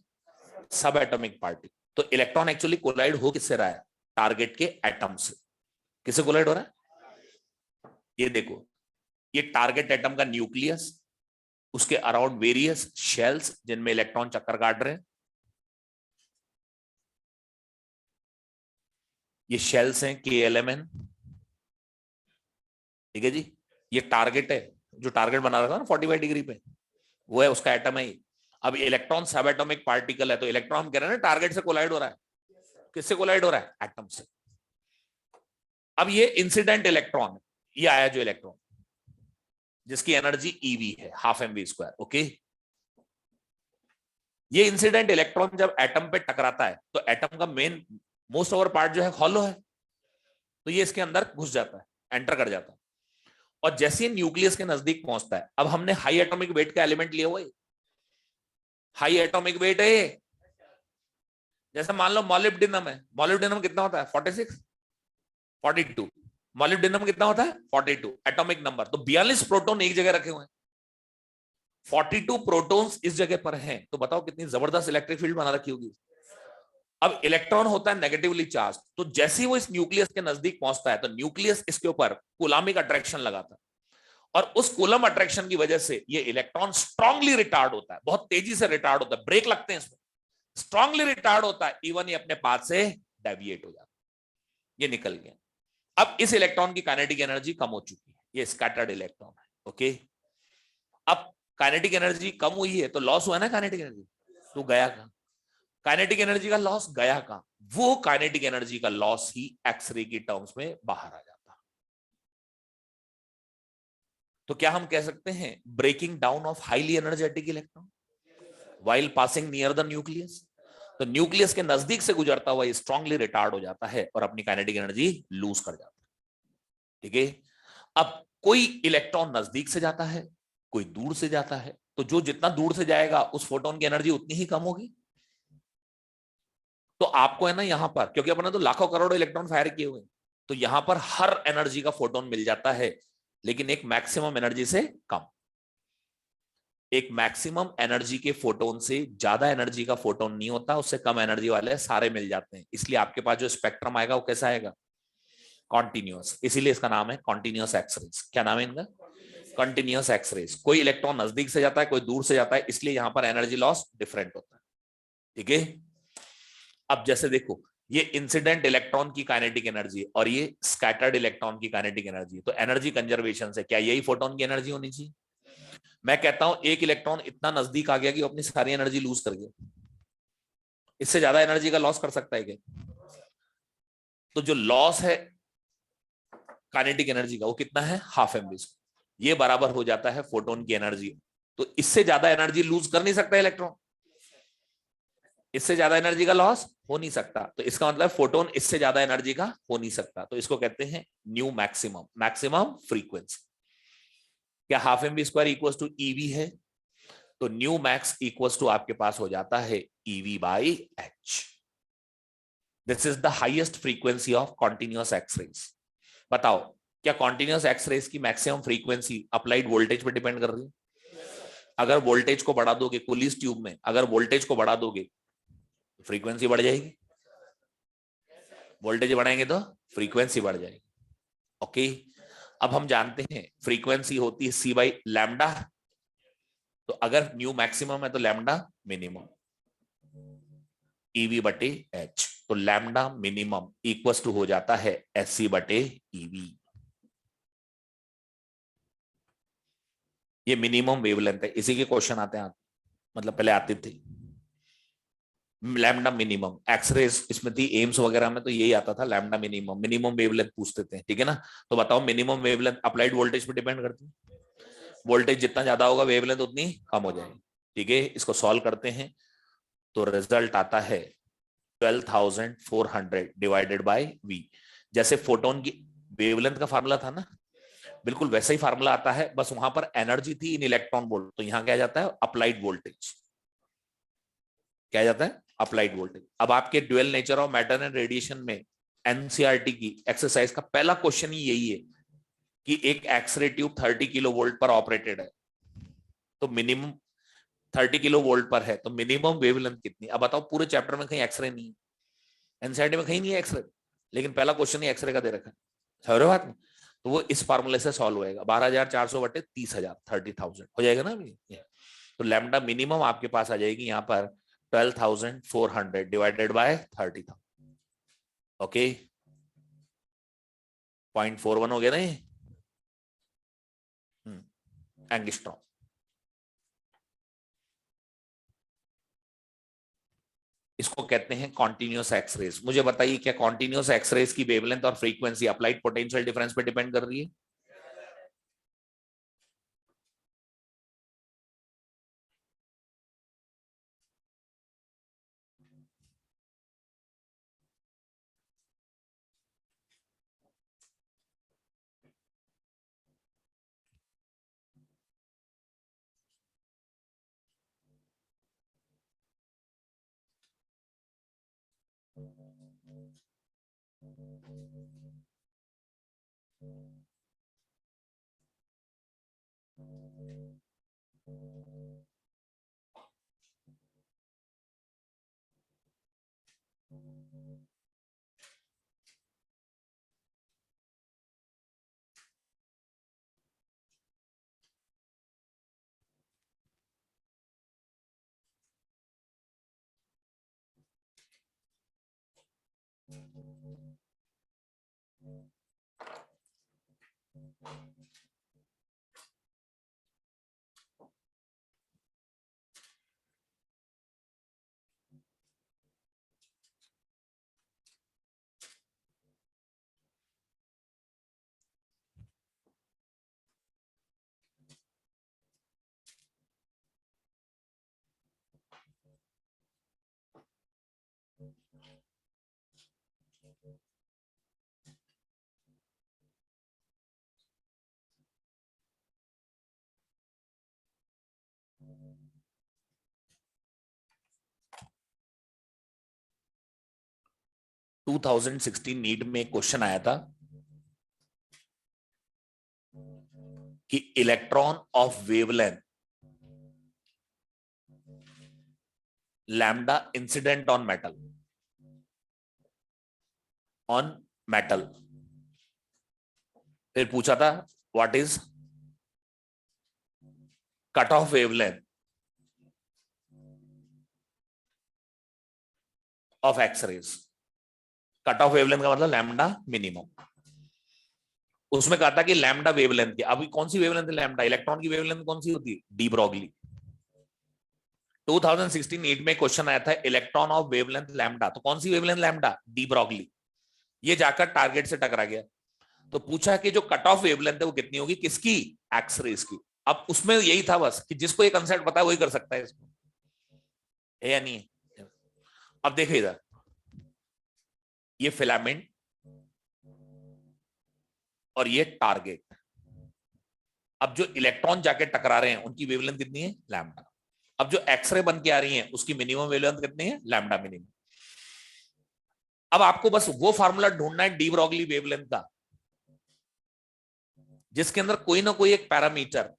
सब एटॉमिक पार्टिकल। तो इलेक्ट्रॉन एक्चुअली कोलाइड हो किससे रहा है? टारगेट के एटम से। किससे कोलाइड हो रहा है? ये देखो, ये टारगेट एटम का न्यूक्लियस, उसके अराउंड वेरियस शेल्स जिनमें इलेक्ट्रॉन चक्कर काट रहे हैं। ये शेल्स हैं KLMN। ठीक है जी, ये टारगेट है, जो टारगेट बना रहा था ना 45 डिग्री पे, वो है, उसका एटम है ये। अब इलेक्ट्रॉन सब एटॉमिक पार्टिकल है, तो इलेक्ट्रॉन हम कह रहे हैं ना टारगेट से कोलाइड हो रहा है। किससे कोलाइड हो रहा है? एटम से। अब ये इंसिडेंट इलेक्ट्रॉन है, ये आया जो इलेक्ट्रॉन जिसकी एनर्जी EV है, हाफ mv स्क्वायर। ओके, ये इंसिडेंट इलेक्ट्रॉन जब एटम पे टकराता है तो एटम का मेन मोस्ट ओवर पार्ट जो है हॉलो है, तो ये इसके अंदर घुस जाता है, एंटर कर जाता है। और जैसे ही न्यूक्लियस के नजदीक पहुंचता है, अब हमने हाई एटॉमिक वेट का एलिमेंट लिया हुआ है, हाई एटॉमिक वेट है। जैसे मान लो मॉलिब्डेनम है, मॉलिब्डेनम कितना होता है? 46, 42। मॉलिब्डेनम कितना होता है? 42 एटॉमिक नंबर। तो 42 प्रोटॉन एक जगह रखे हुए हैं, 42 प्रोटॉन्स इस जगह पर हैं। तो बताओ कितनी जबरदस्त इलेक्ट्रिक फील्ड बना रखी होगी। अब इलेक्ट्रॉन होता है नेगेटिवली चार्ज, तो जैसे ही वो इस न्यूक्लियस के नजदीक पहुंचता है तो न्यूक्लियस इसके ऊपर कूलामिक अट्रैक्शन लगाता है, और उस कूलम अट्रैक्शन की वजह से ये इलेक्ट्रॉन स्ट्रांगली रिटार्ड होता है, बहुत तेजी से रिटार्ड होता है, ब्रेक लगते हैं इसमें, स्ट्रांगली रिटार्ड होता है, इवन ये अपने पाथ से डेविएट हो जाता है, ये निकल गया। अब इस इलेक्ट्रॉन की काइनेटिक एनर्जी कम हो चुकी है, ये स्कैटर्ड इलेक्ट्रॉन है। ओके, अब काइनेटिक एनर्जी कम हुई है तो लॉस हुआ ना काइनेटिक एनर्जी, तो गया कहां? काइनेटिक एनर्जी का लॉस गया कहां? वो काइनेटिक एनर्जी का लॉस ही एक्सरे की टर्म्स में बाहर आ जाता। तो क्या हम कह सकते हैं breaking down of highly energetic electron while passing near the nucleus. तो न्यूक्लियस के नजदीक से गुजरता हुआ स्ट्रांगली रिटार्ड हो जाता है और अपनी काइनेटिक एनर्जी लूज कर जाता है। ठीक है, अब कोई इलेक्ट्रॉन नजदीक से जाता है, कोई दूर से जाता है, तो जो जितना दूर से जाएगा उस फोटोन की एनर्जी उतनी ही कम होगी। तो आपको है ना यहां पर, क्योंकि अपने तो लाखों करोड़ों इलेक्ट्रॉन फायर किए हुए, तो यहां पर हर एनर्जी का फोटोन मिल जाता है, लेकिन एक मैक्सिमम एनर्जी से कम। एक मैक्सिमम एनर्जी के फोटोन से ज्यादा एनर्जी का फोटोन नहीं होता, उससे कम एनर्जी वाले सारे मिल जाते हैं। इसलिए आपके पास जो स्पेक्ट्रम आएगा वो कैसा आएगा, कॉन्टिन्यूअस। इसीलिए इसका नाम है कॉन्टिन्यूअस एक्सरेज। क्या नाम है इनका, कंटिन्यूअस एक्सरेज। कोई इलेक्ट्रॉन नजदीक से जाता है, कोई दूर से जाता है, इसलिए यहां पर एनर्जी लॉस डिफरेंट होता है। ठीक है, अब जैसे देखो ये इंसिडेंट इलेक्ट्रॉन की काइनेटिक एनर्जी और ये स्कैटर्ड इलेक्ट्रॉन की काइनेटिक एनर्जी, तो एनर्जी कंजर्वेशन से क्या यही फोटोन की एनर्जी होनी चाहिए। मैं कहता हूं एक इलेक्ट्रॉन इतना नजदीक आ गया कि वो अपनी सारी एनर्जी लूज कर गया, इससे ज्यादा एनर्जी का लॉस कर सकता है क्या। तो जो लॉस है काइनेटिक एनर्जी का वो कितना है, हाफ एम बी। ये बराबर हो जाता है फोटोन की एनर्जी। तो इससे ज्यादा एनर्जी लूज कर नहीं सकता इलेक्ट्रॉन, इससे ज्यादा एनर्जी का लॉस हो नहीं सकता, तो इसका मतलब फोटोन इससे ज्यादा एनर्जी का हो नहीं सकता, तो इसको कहते हैं न्यू मैक्सिमम, मैक्सिमम फ्रीक्वेंसी। क्या half m b square equal to eV है, तो न्यू मैक्स इक्वल टू आपके पास हो जाता है eV by h. This is the highest frequency of continuous x rays. बताओ क्या कॉन्टिन्यूअस एक्सरेज की मैक्सिमम फ्रीक्वेंसी अप्लाइड वोल्टेज पर डिपेंड कर रही है। अगर वोल्टेज को बढ़ा दोगे कुलिस ट्यूब में, अगर वोल्टेज को बढ़ा दोगे फ्रीक्वेंसी बढ़ जाएगी, वोल्टेज बढ़ाएंगे तो फ्रीक्वेंसी बढ़ जाएगी। ओके, अब हम जानते हैं फ्रीक्वेंसी होती है सी बाई लैम्डा, तो अगर न्यू मैक्सिमम है तो लैम्डा मिनिमम, ईवी बटे एच। तो लैम्डा मिनिमम इक्वल टू हो जाता है एस सी बटे ईवी। ये मिनिमम वेवलेंथ है, इसी के क्वेश्चन आते हैं, मतलब पहले आते थे लैम्डा मिनिमम। एक्सरेज इसमें थी एम्स वगैरह में, तो यही आता था लैम्डा मिनिमम, मिनिमम वेवलेंथ पूछते थे। ठीक है ना, तो बताओ मिनिमम वेवलेंथ अप्लाइड वोल्टेज पे डिपेंड करती है, वोल्टेज जितना ज्यादा होगा वेवलेंथ उतनी कम हो जाएगी। ठीक है, इसको सॉल्व करते हैं तो रिजल्ट आता है 12,400 डिवाइडेड बाय वी। जैसे फोटोन की वेवलेंथ का फार्मूला था ना, बिल्कुल वैसा ही फार्मूला आता है, बस वहां पर एनर्जी थी इन इलेक्ट्रॉन वोल्ट, तो यहां क्या जाता है अप्लाइड वोल्टेज, क्या जाता है अप्लाइड वोल्टेज। अब आपके dual nature of matter and radiation में एनसीईआरटी की एक्सरसाइज का पहला क्वेश्चन ही यही है कि एक एक्सरे ट्यूब 30 किलो वोल्ट पर ऑपरेटेड है, तो मिनिमम 30 किलो वोल्ट पर है, तो मिनिमम वेवलेंथ कितनी। अब बताओ पूरे चैप्टर में कहीं एक्सरे नहीं है, एनसीईआरटी में कहीं नहीं है एक्सरे, लेकिन पहला क्वेश्चन ही एक्सरे का दे रखा है। समझ रहे हो बात में, तो वो इस फार्मूले से सॉल्व होएगा, 12,400 बटे 30,000, 30,000 हो जाएगा ना अभी। तो लैम्डा मिनिमम आपके पास आ जाएगी यहाँ पर 12,400 डिवाइडेड बाय 30,000। ओके, 0.41 हो गया ना ये एंगस्ट्रॉम। इसको कहते हैं कॉन्टिन्यूअस एक्सरेज। मुझे बताइए क्या कॉन्टिन्यूअस एक्सरेज की वेवलेंथ और फ्रीक्वेंसी अप्लाइड पोटेंशियल डिफरेंस पे डिपेंड कर रही है। 2016 नीट में क्वेश्चन आया था कि electron of wavelength lambda incident on metal. फिर पूछा था what is cut off wavelength of x rays. Cut off wavelength का मतलब लैम्डा मिनिमम। उसमें कहा था कि लैम्डा वेवलेंथ की, अभी कौन सी वेवलेंथ है लैम्डा, इलेक्ट्रॉन की वेवलेंथ कौन सी होती है, डी ब्रॉगली। 2016 नीट में क्वेश्चन आया था इलेक्ट्रॉन ऑफ वेवलेंथ लैम्डा, तो कौन सी वेवलेंथ लैम्डा, डी ब्रॉगली। ये जाकर टारगेट से टकरा गया। तो पूछा कि जो कट ऑफ वेवलेंथ है वो कितनी होगी, किसकी, एक्सरेज की। अब उसमें यही था बस कि जिसको ये कंसेप्ट पता है वही कर सकता है इसको, है या नहीं है। अब देखिए इधर ये फिलामेंट और ये टारगेट। अब जो इलेक्ट्रॉन जाके टकरा रहे हैं उनकी वेवलेंथ कितनी है, लैम्डा। अब जो एक्सरे बन के आ रही है उसकी मिनिमम वेवलेंथ कितनी है, लैम्डा मिनिमम। अब आपको बस वो फार्मूला ढूंढना है डी ब्रॉगली वेवलेंथ का जिसके अंदर कोई ना कोई एक पैरामीटर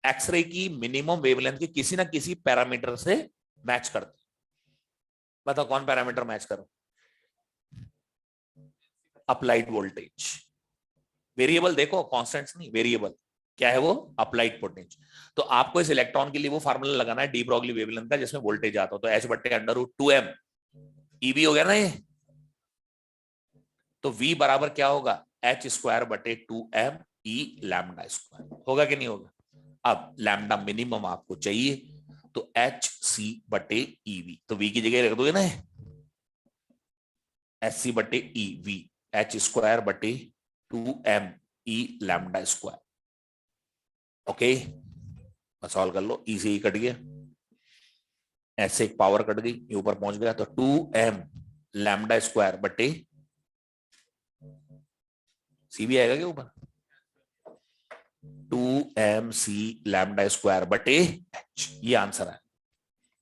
एक्सरे की मिनिमम वेवलेंथ के किसी ना किसी पैरामीटर से मैच करते। बताओ कौन पैरामीटर मैच करो, अप्लाइड वोल्टेज। वेरिएबल देखो, कांस्टेंट्स नहीं, वेरिएबल क्या है वो, अप्लाइड पोटेंशियल। तो आपको इस इलेक्ट्रॉन के लिए वो फार्मूला लगाना है डी ब्रॉगली वेवलेंथ का जिसमें वोल्टेज आता हो, तो h/√2m ईवी हो गया ना ये। तो v बराबर क्या होगा, h²/2m ई लैम्डा स्क्वायर, होगा कि नहीं होगा। अब लैम्डा मिनिमम आपको चाहिए तो hc/ev, तो v की जगह रख दोगे ना hc/ev, h²/2m ई लैम्डा स्क्वायर। ओके, सॉल्व कर लो, ई से ई कट गया, ऐसे एक पावर कट गई, ये ऊपर पहुंच गया, तो 2m लैम्डा स्क्वायर बटे सी भी आएगा क्या ऊपर, 2mc लैम्डा स्क्वायर बटे h, ये आंसर है।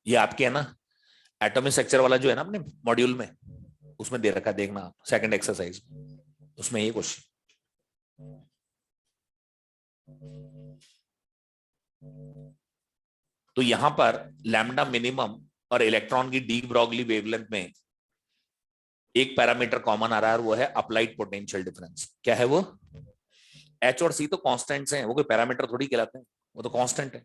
ये आपके है ना एटॉमिक स्ट्रक्चर वाला जो है ना अपने मॉड्यूल में, उसमें दे रखा है, देखना सेकंड एक्सरसाइज, उसमें ये क्वेश्चन। तो यहां पर लैम्डा मिनिमम और इलेक्ट्रॉन की डी ब्रॉगली वेवलेंथ में एक पैरामीटर कॉमन आ रहा है, वो है अप्लाइड पोटेंशियल डिफरेंस। क्या है वो, एच और सी तो कांस्टेंट्स हैं, वो कोई पैरामीटर थोड़ी कहलाते हैं, वो तो कांस्टेंट है।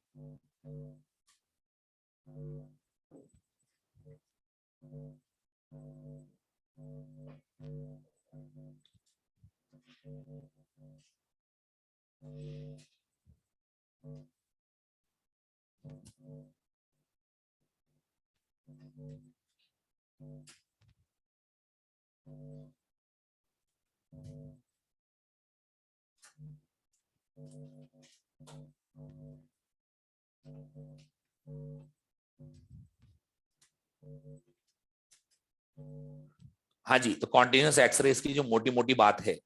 हाँ जी, तो कॉन्टिन्यूस एक्सरेज की जो मोटी मोटी बात है,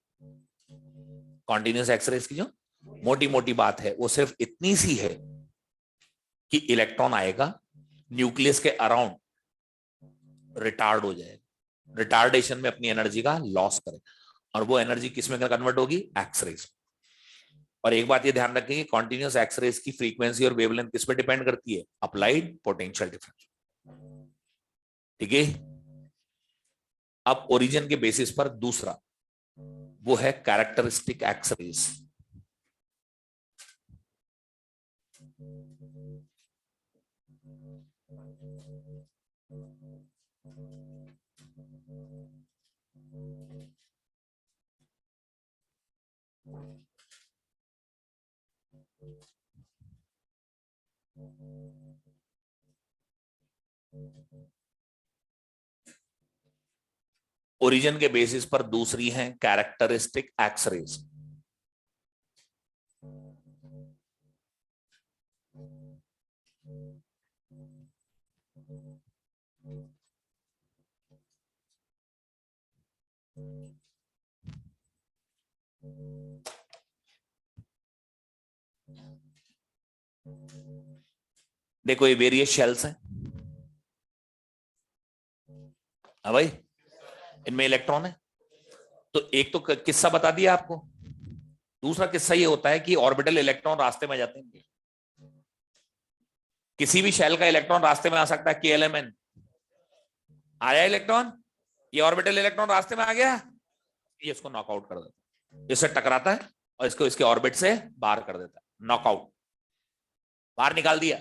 कॉन्टिन्यूस एक्सरेज की जो मोटी मोटी बात है वो सिर्फ इतनी सी है कि इलेक्ट्रॉन आएगा न्यूक्लियस के अराउंड, रिटार्ड हो जाएगा, रिटार्डेशन में अपनी एनर्जी का लॉस करे, और वो एनर्जी किस में कन्वर्ट होगी, एक्सरेज। और एक बात ये ध्यान रखें कि कॉन्टिन्यूस एक्सरेज की फ्रीक्वेंसी और वेवलेंथ किस पे डिपेंड करती है, अप्लाइड पोटेंशियल डिफरेंस। ठीक है। अब ओरिजिन के बेसिस पर दूसरा वो है कैरेक्टरिस्टिक एक्सरेज। ओरिजिन के बेसिस पर दूसरी है कैरेक्टरिस्टिक एक्सरेज। देखो ये वेरियस शेल्स हैं, हाँ भाई, इनमें इलेक्ट्रॉन है। तो एक तो किस्सा बता दिया आपको, दूसरा किस्सा ये होता है कि ऑर्बिटल इलेक्ट्रॉन रास्ते में जाते हैं। किसी भी शेल का इलेक्ट्रॉन रास्ते में आ सकता है, KLMN आया इलेक्ट्रॉन, ये ऑर्बिटल इलेक्ट्रॉन रास्ते में आ गया, ये इसको नॉकआउट कर देता है, इससे टकराता है और इसको इसके ऑर्बिट से बाहर कर देता है, नॉकआउट, बाहर निकाल दिया।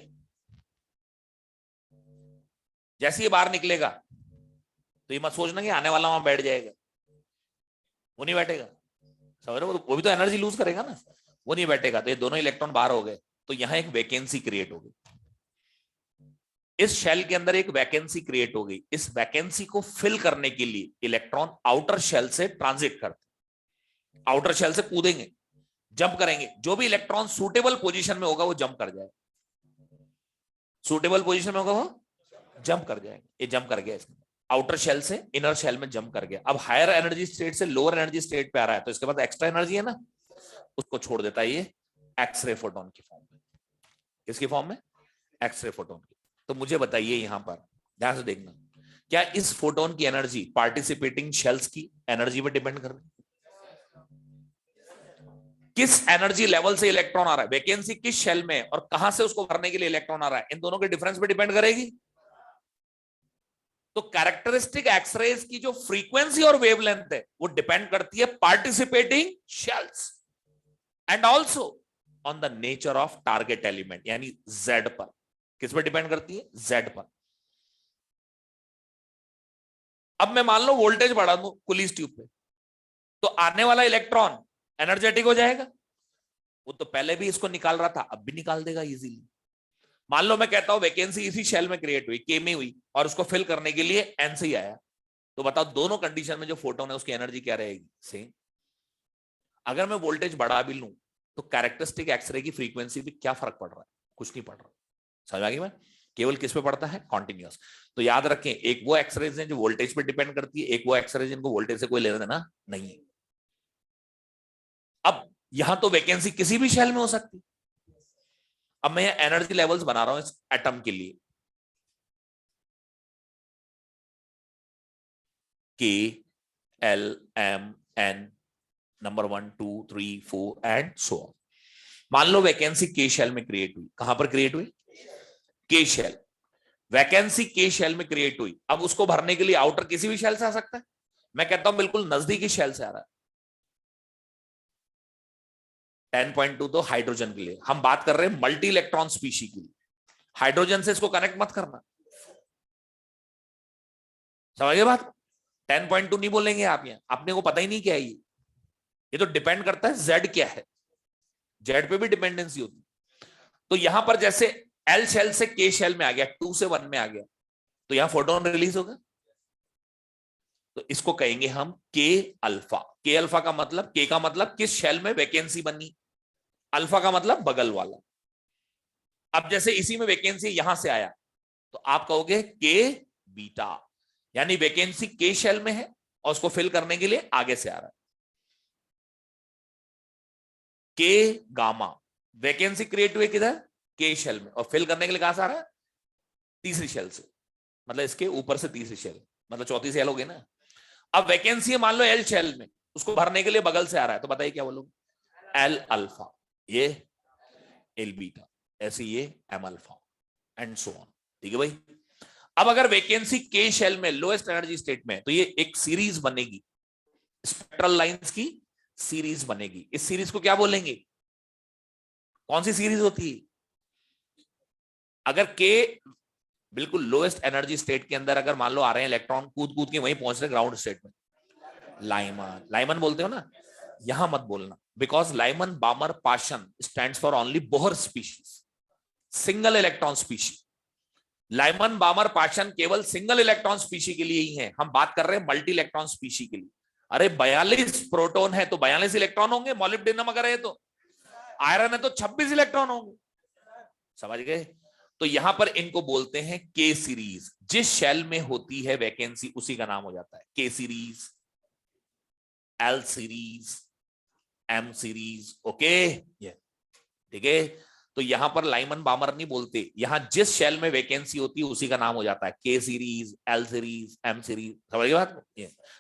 जैसे ये बाहर निकलेगा तो ये मत सोचना कि आने वाला वहां बैठ जाएगा, वो नहीं बैठेगा, समझ रहे हो, वो भी तो एनर्जी लूज करेगा ना, वो नहीं बैठेगा। तो ये दोनों इलेक्ट्रॉन बाहर हो गए, तो यहां एक वैकेंसी क्रिएट हो गई, इस शेल के अंदर एक वैकेंसी क्रिएट हो गई। इस वैकेंसी को फिल करने के लिए इलेक्ट्रॉन आउटर शेल से ट्रांजिट करते, आउटर शेल से कूदेंगे, जंप करेंगे, जो भी इलेक्ट्रॉन सूटेबल पोजीशन में होगा वो जंप कर जाए, सूटेबल पोजीशन में होगा वो जंप कर जाएगा। ये जंप कर गया, इसमें आउटर शेल से इनर शेल में जंप कर गया। अब हायर एनर्जी स्टेट से लोअर एनर्जी स्टेट पे आ रहा है, तो इसके बाद एक्स्ट्रा एनर्जी है ना, उसको छोड़ देता है ये एक्सरे फोटोन की फॉर्म में। किसकी फॉर्म में? एक्सरे फोटोन की। तो मुझे बताइए यहां पर ध्यान से देखना, क्या इस फोटोन की एनर्जी पार्टिसिपेटिंग शेल्स की एनर्जी पर डिपेंड कर रही है? किस एनर्जी लेवल से इलेक्ट्रॉन आ रहा है, वैकेंसी किस शेल में और कहां से उसको भरने के लिए इलेक्ट्रॉन आ रहा है, इन दोनों के डिफरेंस पे डिपेंड करेगी। तो कैरेक्टरिस्टिक एक्सरेज की जो फ्रीक्वेंसी और वेवलेंथ है वो डिपेंड करती है participating shells and also on the nature of target element, यानी Z पर। किस पर डिपेंड करती है? Z पर। अब मैं मान लो वोल्टेज बढ़ा दूं कुलीज ट्यूब पे, तो आने वाला इलेक्ट्रॉन एनर्जेटिक हो जाएगा, वो तो पहले भी इसको निकाल रहा था, अब भी निकाल देगा इजीली। मान लो मैं कहता हूं वैकेंसी इसी शेल में क्रिएट हुई, K में हुई, और उसको फिल करने के लिए N से ही आया, तो बताओ दोनों कंडीशन में जो फोटोन है उसकी एनर्जी क्या रहेगी? सेम। अगर मैं वोल्टेज बढ़ा भी लूं तो कैरेक्टरिस्टिक एक्सरे की फ्रीक्वेंसी भी क्या फर्क पड़ रहा है? कुछ नहीं पड़ रहा। समझ आ गई? मैं केवल किस पे पड़ता है? कॉन्टिन्यूअस। तो याद रखें, एक वो एक्सरेज है जो वोल्टेज पे डिपेंड करती है, एक वो एक्सरेज जिनको वोल्टेज से कोई लेना देना नहीं है। अब यहां तो वैकेंसी किसी भी शेल में हो सकती। अब मैं एनर्जी लेवल्स बना रहा हूं इस एटम के लिए, KLMN number 1 2 3 4 and so on. मान लो वैकेंसी K शेल में क्रिएट हुई, कहां पर क्रिएट हुई? K shell. Vacancy K shell में क्रिएट हुई, अब उसको भरने के लिए आउटर किसी भी शेल से आ सकता है। मैं कहता हूं बिल्कुल नजदीकी शेल से आ रहा है। 10.2 तो हाइड्रोजन के लिए, हम बात कर रहे हैं मल्टी इलेक्ट्रॉन स्पीशी के लिए, हाइड्रोजन से इसको कनेक्ट मत करना। समझिए बात? 10.2 नहीं बोलेंगे आप, यहां अपने को पता ही नहीं क्या है ये तो डिपेंड करता है Z क्या है, Z पे भी डिपेंडेंसी होती है। तो यहां पर जैसे L शेल से K शेल में आ गया, 2 से 1 में आ गया, तो यहां फोटोन रिलीज होगा, तो इसको कहेंगे हम K अल्फा। K अल्फा का मतलब, K का मतलब किस शेल में वैकेंसी बनी, अल्फा का मतलब बगल वाला। अब जैसे इसी में वैकेंसी यहां से आया, तो आप कहोगे K बीटा, यानी वैकेंसी K शेल में है और उसको फिल करने के लिए आगे से आ रहा है। K गामा, वैकेंसी क्रिएट हुई किधर? K शेल में, और फिल करने के लिए कहां से आ रहा है? तीसरी शेल से, मतलब इसके ऊपर से तीसरी शेल, मतलब चौथी शेल हो गई ना। अब वैकेंसी है मान लो L शेल में, उसको भरने के लिए बगल से आ रहा है, तो बताइए क्या बोलोगे? L अल्फा, ये L बीटा, ऐसे ये M alpha and so on. ठीक है भाई। अब अगर वैकेंसी K शेल में लोएस्ट एनर्जी स्टेट में, तो ये एक सीरीज बनेगी, स्पेक्ट्रल लाइंस की सीरीज बनेगी। इस सीरीज को क्या बोलेंगे? कौन सी सीरीज होती है? अगर K बिल्कुल लोएस्ट एनर्जी स्टेट के अंदर अगर मान लो आ रहे हैं इलेक्ट्रॉन, कूद कूद के वहीं पहुंच रहे ग्राउंड स्टेट में, लाइमन, लाइमन बोलते हो ना, यहां मत बोलना, because Lyman बामर Paschen stands for only Bohr species, single electron species. Lyman बामर Paschen केवल सिंगल इलेक्ट्रॉन स्पीशी के लिए ही है, हम बात कर रहे हैं मल्टी इलेक्ट्रॉन स्पीशी के लिए। अरे 42 प्रोटॉन है तो 42 इलेक्ट्रॉन होंगे, मॉलिब्डेनम अगर है तो, आयरन है तो 26 इलेक्ट्रॉन होंगे। समझ गए? तो यहां पर इनको बोलते हैं K सीरीज, जिस शेल में होती है वैकेंसी उसी का नाम हो जाता है K series, L series, M series. Okay, ठीक है। तो यहां पर लाइमन बामर नहीं बोलते, यहां जिस शेल में वैकेंसी होती है उसी का नाम हो जाता है, K series, L series, M series, समझ गए बात?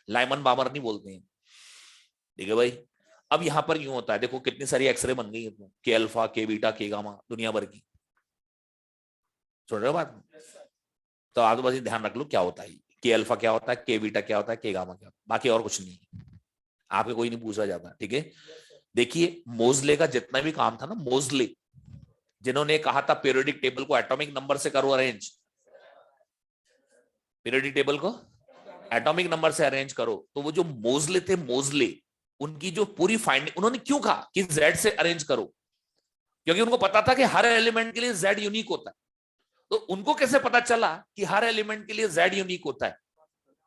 लाइमन बामर नहीं बोलते हैं, ठीक है भाई। अब यहां पर यूं होता है, देखो कितनी सारी एक्सरे बन गई है, के अल्फा, के बीटा, के गामा, दुनिया भर की, सुन रहे हो बात? तो आप तो बस ध्यान रख लो क्या होता है, के अल्फा क्या होता है, के बीटा क्या होता है, के गामा क्या होता है, बाकी और कुछ नहीं, आपके कोई नहीं पूछा जाता, ठीक है। देखिए मोजले का जितना भी काम था ना, मोजले जिन्होंने कहा था पीरियोडिक टेबल को एटॉमिक नंबर से करो अरेंज, पीरियोडिक टेबल को एटॉमिक नंबर से अरेंज करो, तो वो जो मोजले थे, मोजले, उनकी जो पूरी फाइंडिंग, उन्होंने क्यों कहा कि जेड से अरेंज करो, क्योंकि उनको पता था कि हर एलिमेंट के लिए जेड यूनिक होता है। तो उनको कैसे पता चला कि हर एलिमेंट के लिए जेड यूनिक होता है?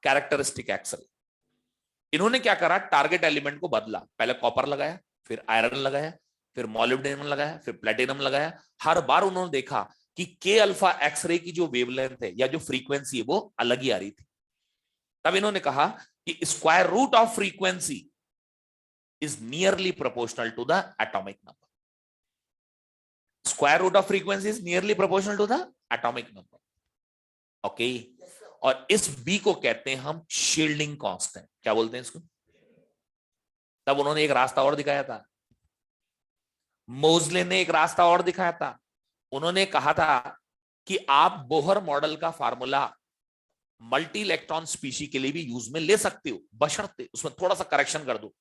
कैरेक्टरिस्टिक एक्सल। इन्होंने क्या करा, टारगेट एलिमेंट को बदला, पहले कॉपर लगाया, फिर आयरन लगाया, फिर मॉलिब्डेनम लगाया, फिर प्लेटिनम लगाया। हर बार उन्होंने देखा कि के अल्फा एक्सरे की जो वेवलेंथ है या जो फ्रीक्वेंसी है वो अलग ही आ रही थी। तब इन्होंने कहा कि square root of frequency is nearly proportional to the atomic number. Square root of frequency is nearly proportional to the atomic number, okay. और इस बी को कहते हैं हम शील्डिंग कांस्टेंट, क्या बोलते हैं इसको? तब उन्होंने एक रास्ता और दिखाया था, मोजले ने एक रास्ता और दिखाया था। उन्होंने कहा था कि आप बोहर मॉडल का फार्मूला मल्टी इलेक्ट्रॉन स्पीशी के लिए भी यूज में ले सकते हो, बशर्ते उसमें थोड़ा सा करेक्शन कर दो,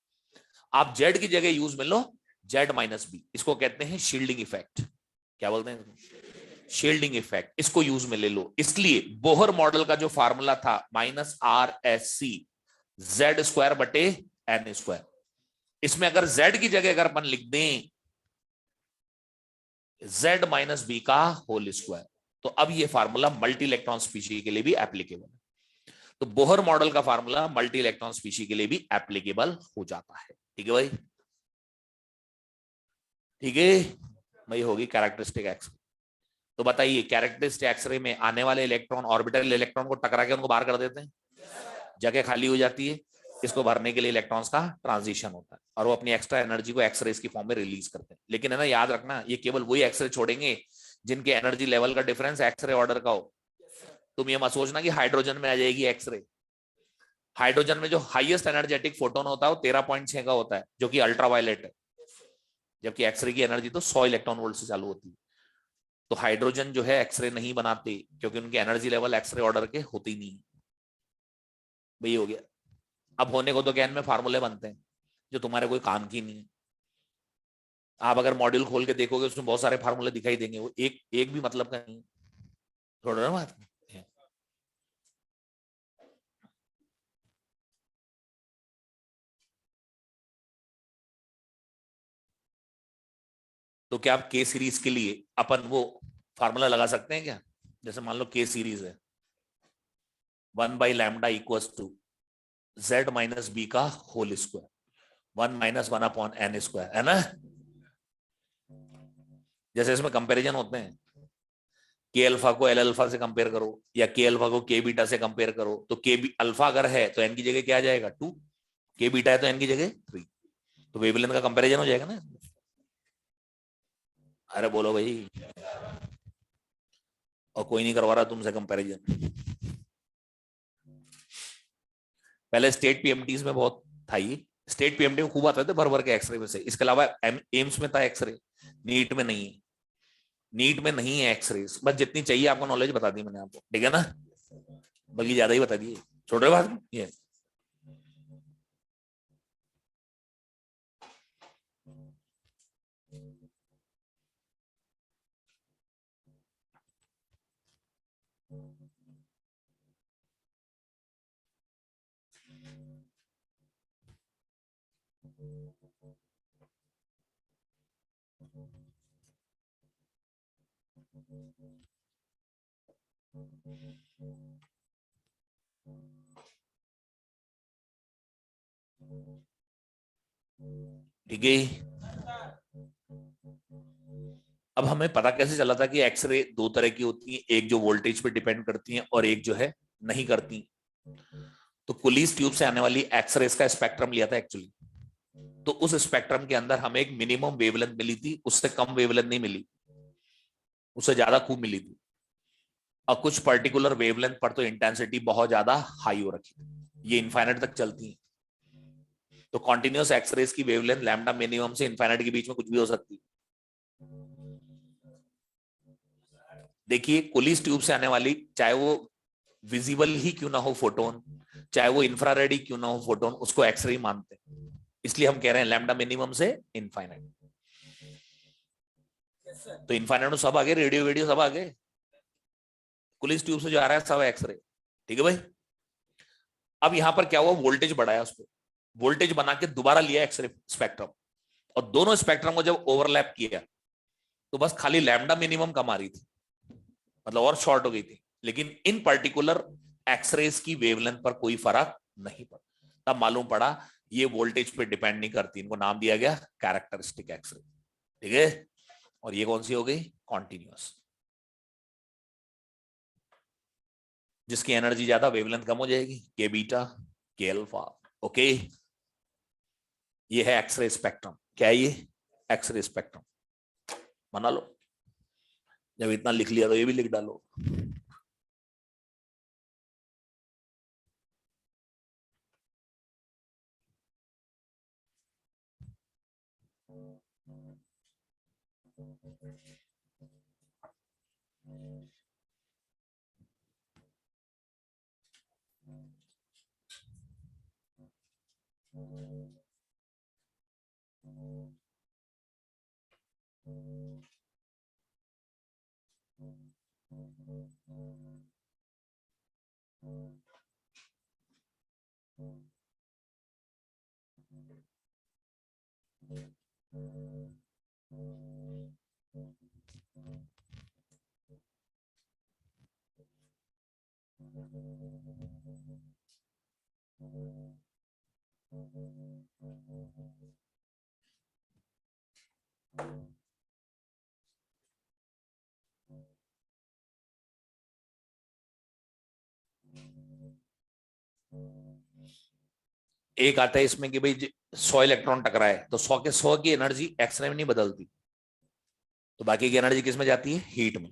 आप जेड की जगह यूज में लो जेड माइनस बी। इसको कहते हैं शील्डिंग इफेक्ट, क्या बोलते हैं? शील्डिंग इफेक्ट, इसको यूज में ले लो। इसलिए बोहर मॉडल का जो फार्मूला था -RSC जेड स्क्वायर बटे एन स्क्वायर, इसमें अगर जेड की जगह अगर अपन लिख दें जेड माइनस बी का होल स्क्वायर, तो अब ये फार्मूला मल्टी इलेक्ट्रॉन स्पीशी के लिए भी एप्लीकेबल है। तो बोहर मॉडल का फार्मूला मल्टी इलेक्ट्रॉन स्पीशी के लिए भी एप्लीकेबल हो जाता है, ठीक है भाई? ठीक है भाई, होगी कैरेक्टरिस्टिक एक्सरे। तो बताइए कैरेक्टरिस्टिक एक्सरे में आने वाले इलेक्ट्रॉन ऑर्बिटल इलेक्ट्रॉन को टकरा के उनको बाहर कर देते हैं, जगह खाली हो जाती है, इसको भरने के लिए इलेक्ट्रॉन्स का ट्रांजिशन होता है और वो अपनी एक्स्ट्रा एनर्जी को एक्सरे की फॉर्म में रिलीज करते हैं। लेकिन है ना, याद रखना, ये केवल वही एक्सरे छोड़ेंगे जिनके एनर्जी लेवल का डिफरेंस एक्सरे ऑर्डर का हो। तुम ये मत सोचना कि हाइड्रोजन में आ जाएगी एक्सरे। हाइड्रोजन में जो हाईएस्ट एनर्जेटिक फोटोन होता है वो 13.6 का होता है, जो कि अल्ट्रावायलेट है, जबकि एक्सरे की एनर्जी तो 100 इलेक्ट्रॉन वोल्ट से चालू होती है। तो हाइड्रोजन जो है एक्सरे नहीं बनाते क्योंकि उनके एनर्जी लेवल एक्सरे ऑर्डर के होते ही नहीं। वही हो गया। अब होने को तो ज्ञान में फार्मूले बनते हैं जो तुम्हारे कोई काम की नहीं है। आप अगर मॉड्यूल खोल के देखोगे उसमें बहुत सारे फार्मूले दिखाई देंगे, वो एक एक भी मतलब का नहीं, थोड़ा ना बात। तो क्या आप के सीरीज के लिए अपन वो फार्मूला लगा सकते हैं क्या? जैसे मान लो के सीरीज है 1/λ equals to Z minus B का होल स्क्वायर 1 - 1/n स्क्वायर, है ना? जैसे इसमें कंपैरिजन होते हैं, के अल्फा को एल अल्फा से कंपेयर करो या के अल्फा को के बीटा से कंपेयर करो, तो के अल्फा अगर है तो एन की जगह क्या आ जाएगा 2, के बीटा है तो एन की जगह 3, तो वेवलेंथ का कंपैरिजन हो जाएगा ना। अरे बोलो भाई, और कोई नहीं करवा रहा तुमसे कंपैरिजन। पहले स्टेट पीएमटीज में बहुत था, ये स्टेट पीएमटी में खूब आते थे भर भर के एक्सरे में से। इसके अलावा एम्स में था एक्सरे, नीट में नहीं है, नीट में नहीं है एक्सरे। बस जितनी चाहिए आपको नॉलेज बता दी मैंने आपको, ठीक है ना? बल्कि ज्यादा ही बता दिए, छोटे बात ये। ठीक है। अब हमें पता कैसे चला था कि एक्सरे दो तरह की होती है, एक जो वोल्टेज पे डिपेंड करती है और एक जो है नहीं करती? तो कुलीज ट्यूब से आने वाली एक्सरेस का स्पेक्ट्रम लिया था एक्चुअली, तो उस स्पेक्ट्रम के अंदर हमें एक मिनिमम वेवलेंथ मिली थी, उससे कम वेवलेंथ नहीं मिली। उससे ज्यादा खूब मिली थी, और कुछ पर्टिकुलर वेवलेंथ पर तो इंटेंसिटी बहुत ज्यादा हाई हो रखी थी, ये इनफाइनाइट तक चलती है। तो कॉन्टिन्यूअस एक्सरेज की वेवलेंथ लैम्डा मिनिमम से इनफाइनाइट के बीच में कुछ भी हो सकती है। देखिए कुलिस ट्यूब से आने वाली, चाहे वो विजिबल ही क्यों ना हो फोटोन, चाहे वो इंफ्रारेड ही क्यों ना हो फोटोन, उसको एक्सरे मानते हैं। इसलिए हम कह रहे हैं लैम्डा मिनिमम से इनफाइनाइट। तो इनफाइनाइट में सब आगे, रेडियो वेडियो सब आगे, कुलिस ट्यूब से जो आ रहा है सब एक्सरे। ठीक है भाई। अब यहां पर क्या हुआ, वोल्टेज बढ़ाया उसको, वोल्टेज बना के दोबारा लिया एक्सरे स्पेक्ट्रम, और दोनों स्पेक्ट्रम को जब ओवरलैप किया तो बस खाली लैम्डा मिनिमम कम आ रही थी, मतलब और शॉर्ट हो गई थी, लेकिन इन पर्टिकुलर एक्सरेज की वेवलेंथ पर कोई फर्क नहीं पड़ा। तब मालूम पड़ा ये वोल्टेज पे डिपेंड नहीं करती, इनको नाम दिया गया कैरेक्टरिस्टिक एक्सरे। ठीक है। और ये कौन सी हो गई, कॉन्टिन्यूअस, जिसकी एनर्जी ज्यादा वेवलेंथ कम हो जाएगी, के बीटा के अल्फा। ओके, ये है एक्सरे स्पेक्ट्रम। क्या है ये, एक्सरे स्पेक्ट्रम। बना लो, जब इतना लिख लिया तो ये भी लिख डालो। एक आता है इसमें कि भाई 100 इलेक्ट्रॉन टकराए तो 100 के 100 की एनर्जी एक्सरे में नहीं बदलती, तो बाकी की एनर्जी किस में जाती है, हीट में।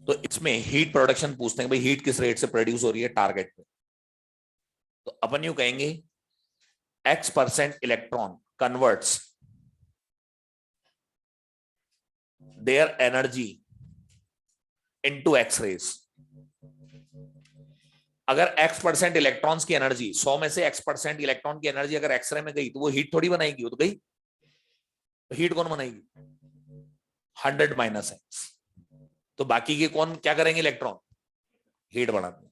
तो इसमें हीट प्रोडक्शन पूछते हैं, भाई हीट किस रेट से प्रोड्यूस हो रही है टारगेट पे। तो अपन यूं कहेंगे X% electron converts their energy into X rays. अगर X% इलेक्ट्रॉन्स की एनर्जी 100 में से X% इलेक्ट्रॉन की एनर्जी अगर एक्सरे में गई तो वो हीट थोड़ी बनाएगी, वो तो गई। तो हीट कौन बनाएगी, 100 माइनस एक्स। तो बाकी के कौन क्या करेंगे, इलेक्ट्रॉन हीट बढ़ाते।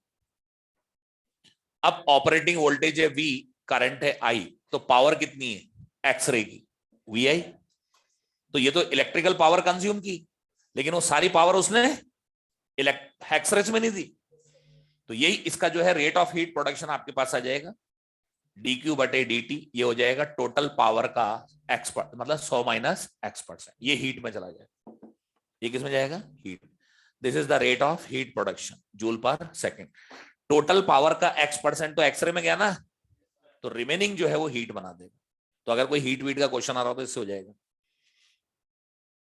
अब ऑपरेटिंग वोल्टेज है V, करंट है I, तो पावर कितनी है एक्सरे की, VI। तो ये तो इलेक्ट्रिकल पावर कंज्यूम की, लेकिन वो सारी पावर उसने एक्सरे में नहीं दी। तो यही इसका जो है रेट ऑफ हीट प्रोडक्शन आपके पास आ जाएगा, dQ/dt। ये हो जाएगा टोटल पावर का x, मतलब 100 माइनस x%, ये हीट में चला जाएगा। ये किस में जाएगा, heat. This is the rate of heat production joule पर सेकेंड। टोटल पावर का x% तो एक्सरे में गया ना, तो रिमेनिंग जो है वो हीट बना देगा। तो अगर कोई हीट वीट का क्वेश्चन आ रहा हो तो इससे हो जाएगा।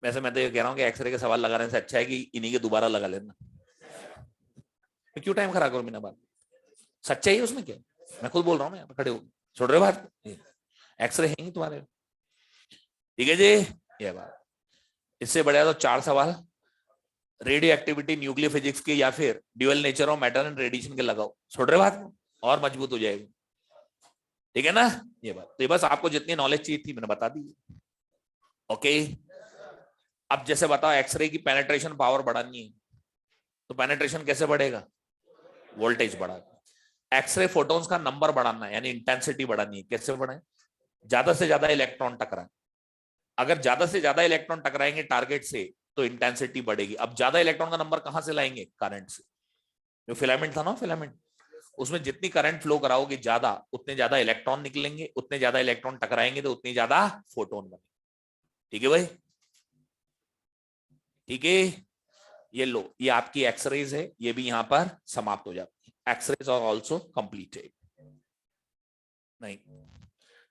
वैसे मैं तो ये कह रहा हूँ कि एक्सरे के सवाल लगाने से अच्छा है कि इन्हीं के दोबारा लगा लेना, तो क्यों टाइम खराब करो बिना बात। सच्चाई है उसमें, क्या मैं खुद बोल रहा हूँ, यहाँ पर खड़े हो छोड़ रहे हो बात, एक्सरे है तुम्हारे। ठीक है जी, ये बात। इससे बढ़िया तो 4 सवाल रेडियो एक्टिविटी न्यूक्लियर फिजिक्स के या फिर dual nature of matter and radiation के लगाओ, छोड़ रहे बात, और मजबूत हो जाएगी। ठीक है ना, ये बात। तो ये बस आपको जितनी नॉलेज चाहिए थी मैंने बता दी। ओके, अब जैसे बताओ एक्सरे की पेनिट्रेशन पावर बढ़ानी है, तो पेनिट्रेशन कैसे बढ़ेगा, वोल्टेज बढ़ा। एक्सरे फोटोन्स का नंबर बढ़ाना है, यानी इंटेंसिटी बढ़ानी है, कैसे बढ़ाए, ज्यादा से ज्यादा इलेक्ट्रॉन टकराए। अगर ज्यादा से ज्यादा इलेक्ट्रॉन टकराएंगे टारगेट से तो इंटेंसिटी बढ़ेगी। अब ज्यादा इलेक्ट्रॉन का नंबर कहां से लाएंगे, करंट से। जो फिलामेंट था ना, फिलामेंट, उसमें जितनी करंट फ्लो कराओगे ज्यादा, उतने ज्यादा इलेक्ट्रॉन निकलेंगे, उतने ज्यादा इलेक्ट्रॉन टकराएंगे तो उतनी ज्यादा फोटोन बनेंगे। ठीक है भाई, ठीक है। ये लो, ये आपकी एक्सरेज है, ये भी यहां पर समाप्त हो जाती है। X rays are also completed. नहीं,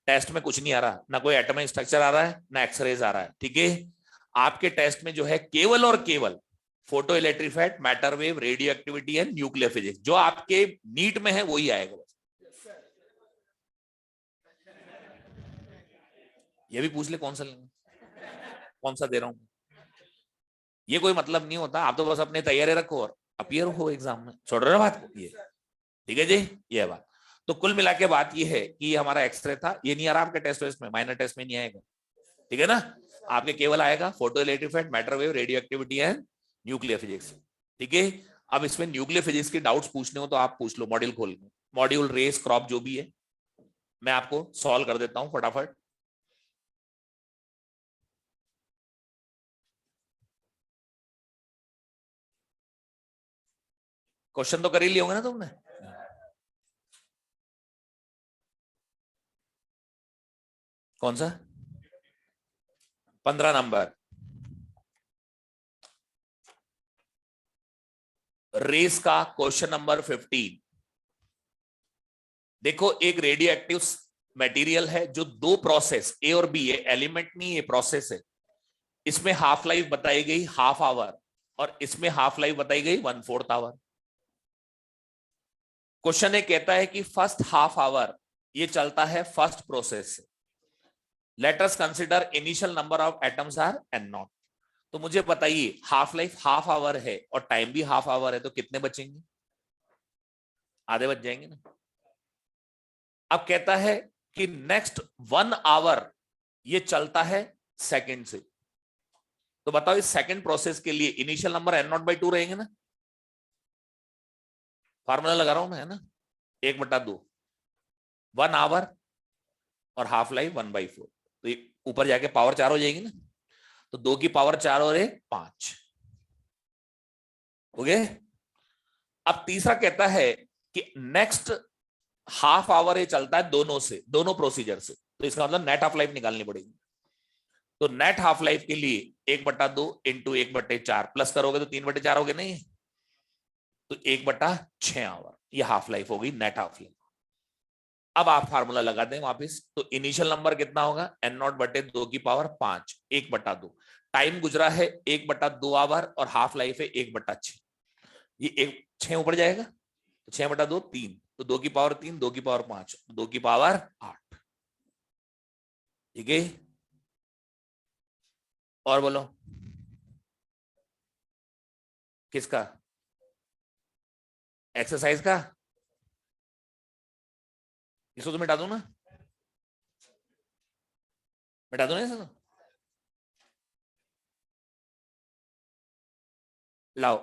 टेस्ट में कुछ नहीं आ रहा, ना कोई एटॉमिक स्ट्रक्चर आ रहा है, ना एक्सरेज आ रहा है। ठीक है, आपके टेस्ट में जो है केवल और केवल photo electric matter wave, radio activity and nuclear physics, जो आपके नीट में है वही आएगा। ये भी पूछ ले कौन सा लेंगे, कौन सा दे रहा हूं, ये कोई मतलब नहीं होता। आप तो बस अपने तैयारी रखो और अपीयर हो एग्जाम में, छोड़ रहे हो बात को ये। ठीक है जी, ये बात। तो कुल मिला के बात ये है कि ये हमारा एक्सरे था, ये नहीं आ रहा आपके टेस्ट में, माइनर टेस्ट में नहीं आएगा। ठीक है ना, आपके केवल आएगा photo electric matter wave, radio activity and nuclear physics. ठीक है, अब इसमें न्यूक्लियर फिजिक्स के डाउट्स पूछने हो तो आप पूछ लो मॉड्यूल खोल के, मॉड्यूल रेस क्रॉप जो भी है मैं आपको सॉल्व कर देता हूं फटाफट। क्वेश्चन तो कर ही लिए होंगे ना तुमने। 15 नंबर, रेस का क्वेश्चन नंबर 15। देखो एक रेडियो एक्टिव मटेरियल है जो दो प्रोसेस ए और बी है, एलिमेंट नहीं है, प्रोसेस है। इसमें हाफ लाइफ बताई गई हाफ आवर और इसमें हाफ लाइफ बताई गई 1/4 आवर। क्वेश्चन ये कहता है कि फर्स्ट हाफ आवर ये चलता है फर्स्ट प्रोसेस से। Let us consider initial number of atoms are n0। तो मुझे बताइए हाफ लाइफ हाफ आवर है और टाइम भी हाफ आवर है, तो कितने बचेंगे, आधे बच जाएंगे ना। अब कहता है कि नेक्स्ट 1 आवर ये चलता है सेकंड से। तो बताओ इस सेकंड प्रोसेस के लिए इनिशियल नंबर n0/2 रहेंगे ना, फार्मूला लगा रहा हूं मैं, है ना, 1/2, 1 आवर और हाफ लाइफ 1/4, तो ऊपर जाके पावर 4 हो जाएगी ना, तो 2 की पावर 4 और 1 5 हो गए। अब तीसरा कहता है कि नेक्स्ट हाफ आवर ये चलता है दोनों से, दोनों प्रोसीजर से, तो इसका मतलब नेट हाफ लाइफ निकालनी पड़ेगी। तो नेट हाफ लाइफ के लिए 1/2 इंटू 1/4 प्लस करोगे तो 3/4 हो गए नहीं, तो 1/6 आवर ये हाफ लाइफ होगी, नेट हाफ लाइफ। अब आप फार्मूला लगा दें वापस, तो इनिशियल नंबर कितना होगा n0/2 की पावर 5, 1/2। टाइम गुजरा है 1/2 आवर और हाफ लाइफ है 1/6, ये 6 ऊपर जाएगा, तो 6/2 3, तो 2 की पावर 3, 2 की पावर 5, 2 की पावर 8। ठीक है, और बोलो किसका, एक्सरसाइज का, इसको तो मिटा दो ना, मिटा दो ना इसको, लाओ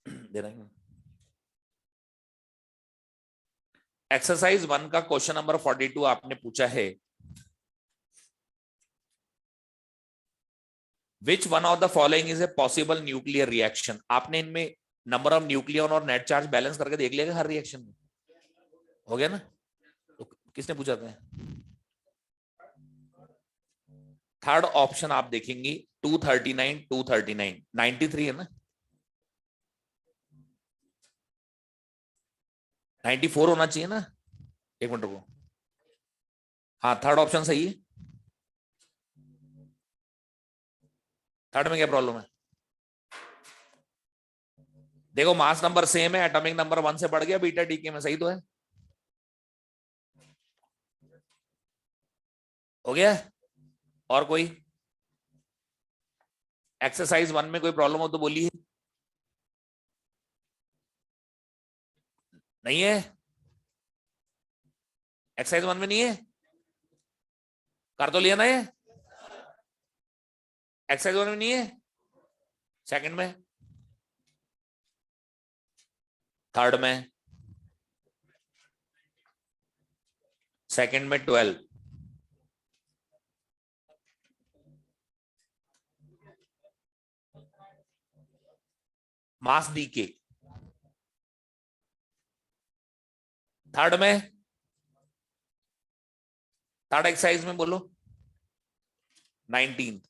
दे रहे हैं। एक्सरसाइज 1 का क्वेश्चन नंबर 42 आपने पूछा है, which one of the following is a possible nuclear reaction. आपने इनमें नंबर ऑफ न्यूक्लियन और नेट चार्ज बैलेंस करके देख लिया हर रिएक्शन में, हो गया ना। तो किसने पूछा था, थर्ड ऑप्शन आप देखेंगे 239 239 93 है ना, 94 होना चाहिए ना, एक मिनट रुको, हाँ थर्ड ऑप्शन सही है। थर्ड में क्या प्रॉब्लम है, देखो मास नंबर सेम है, एटॉमिक नंबर 1 से बढ़ गया बीटा डीके में, सही तो है, हो गया। और कोई एक्सरसाइज 1 में कोई प्रॉब्लम हो तो बोलिए, नहीं है, एक्सरसाइज 1 में नहीं है, कर तो लिया ना ये, एक्सरसाइज 1 में नहीं है, सेकंड में, थर्ड में, सेकंड में 12, मास डीके, थर्ड में, थर्ड एक्सरसाइज में बोलो 19,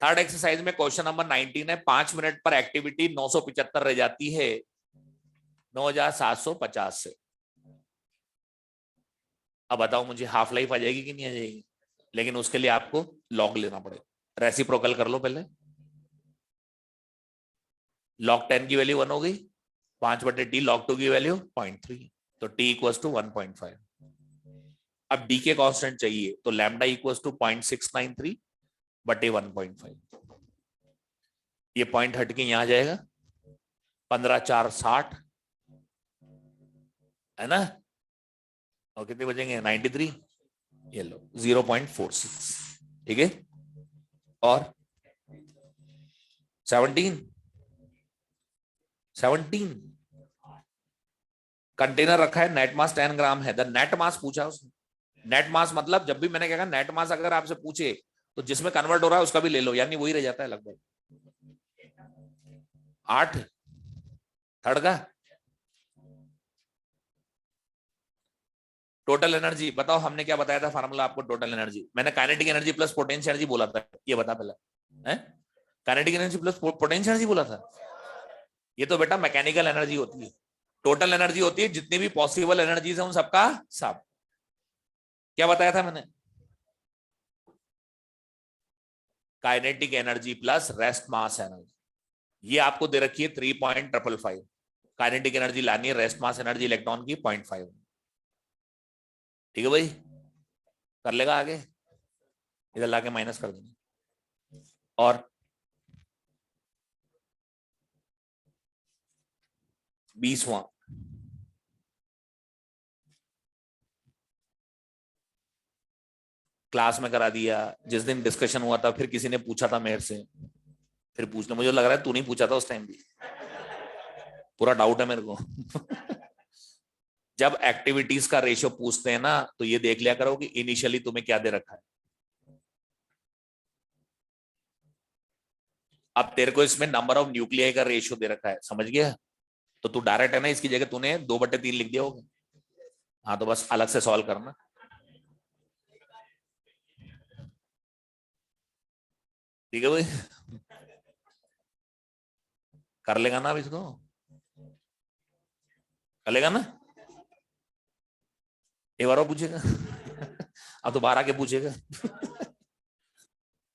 थर्ड एक्सरसाइज में क्वेश्चन नंबर 19 है, 5 मिनट पर एक्टिविटी 975 रह जाती है 9750 से। अब बताओ मुझे हाफ लाइफ आ जाएगी कि नहीं आ जाएगी? लेकिन उसके लिए आपको लॉग लेना पड़ेगा। रेसिप्रोकल कर लो पहले। लॉग 10 की वैल्यू 1 हो गई, 5/t log 2 की वैल्यू 0.3, तो t इक्वल्स टू 1.5। अब डी के कांस्टेंट चाहिए तो लैम्डा इक्वल्स टू 0.693 बटे 1.5। ये पॉइंट हट के यहां जाएगा, 15/4 = 60 है ना, और कितने बचेंगे 93, ये लो 0.46, ठीक है। और 17 कंटेनर रखा है, नेट मास 10 ग्राम है। द नेट मास पूछा उसने। नेट मास मतलब जब भी मैंने कहा नेट मास अगर आपसे पूछे तो जिसमें कन्वर्ट हो रहा है उसका भी ले लो, यानी वही रह जाता है लगभग 8 थर्ड का। टोटल एनर्जी बताओ, हमने क्या बताया था फार्मूला आपको? टोटल एनर्जी मैंने kinetic energy plus potential energy बोला था, ये बता पहले है। Kinetic energy plus potential energy बोला था, ये तो बेटा मैकेनिकल एनर्जी होती है। टोटल एनर्जी होती है जितनी भी पॉसिबल एनर्जीज है उन सबका सब। क्या बताया था मैंने? Kinetic energy plus rest mass energy, ये आपको दे रखी है 3.555। काइनेटिक एनर्जी लानी है, रेस्ट मास एनर्जी इलेक्ट्रॉन की 0.5। ठीक है भाई, कर लेगा आगे, इधर लाके माइनस कर देंगे। और 20वां क्लास में करा दिया, जिस दिन डिस्कशन हुआ था फिर किसी ने पूछा था मेरे से, फिर पूछना, मुझे लग रहा है तू नहीं पूछा था उस टाइम भी, पूरा डाउट है मेरे को। जब एक्टिविटीज का रेशियो पूछते हैं ना तो ये देख लिया करो कि इनिशियली तुम्हें क्या दे रखा है। अब तेरे को इसमें नंबर ऑफ न्यूक्लियाई का रेशियो दे रखा है, समझ गया? तो तू डायरेक्ट है ना, इसकी जगह तूने 2/3 लिख दिया होगा। हाँ तो बस अलग से सॉल्व करना, ठीक है भाई। कर लेगा ना अब इसको, कर लेगा ना? एक बार और पूछेगा। अब तो बाहर आके पूछेगा।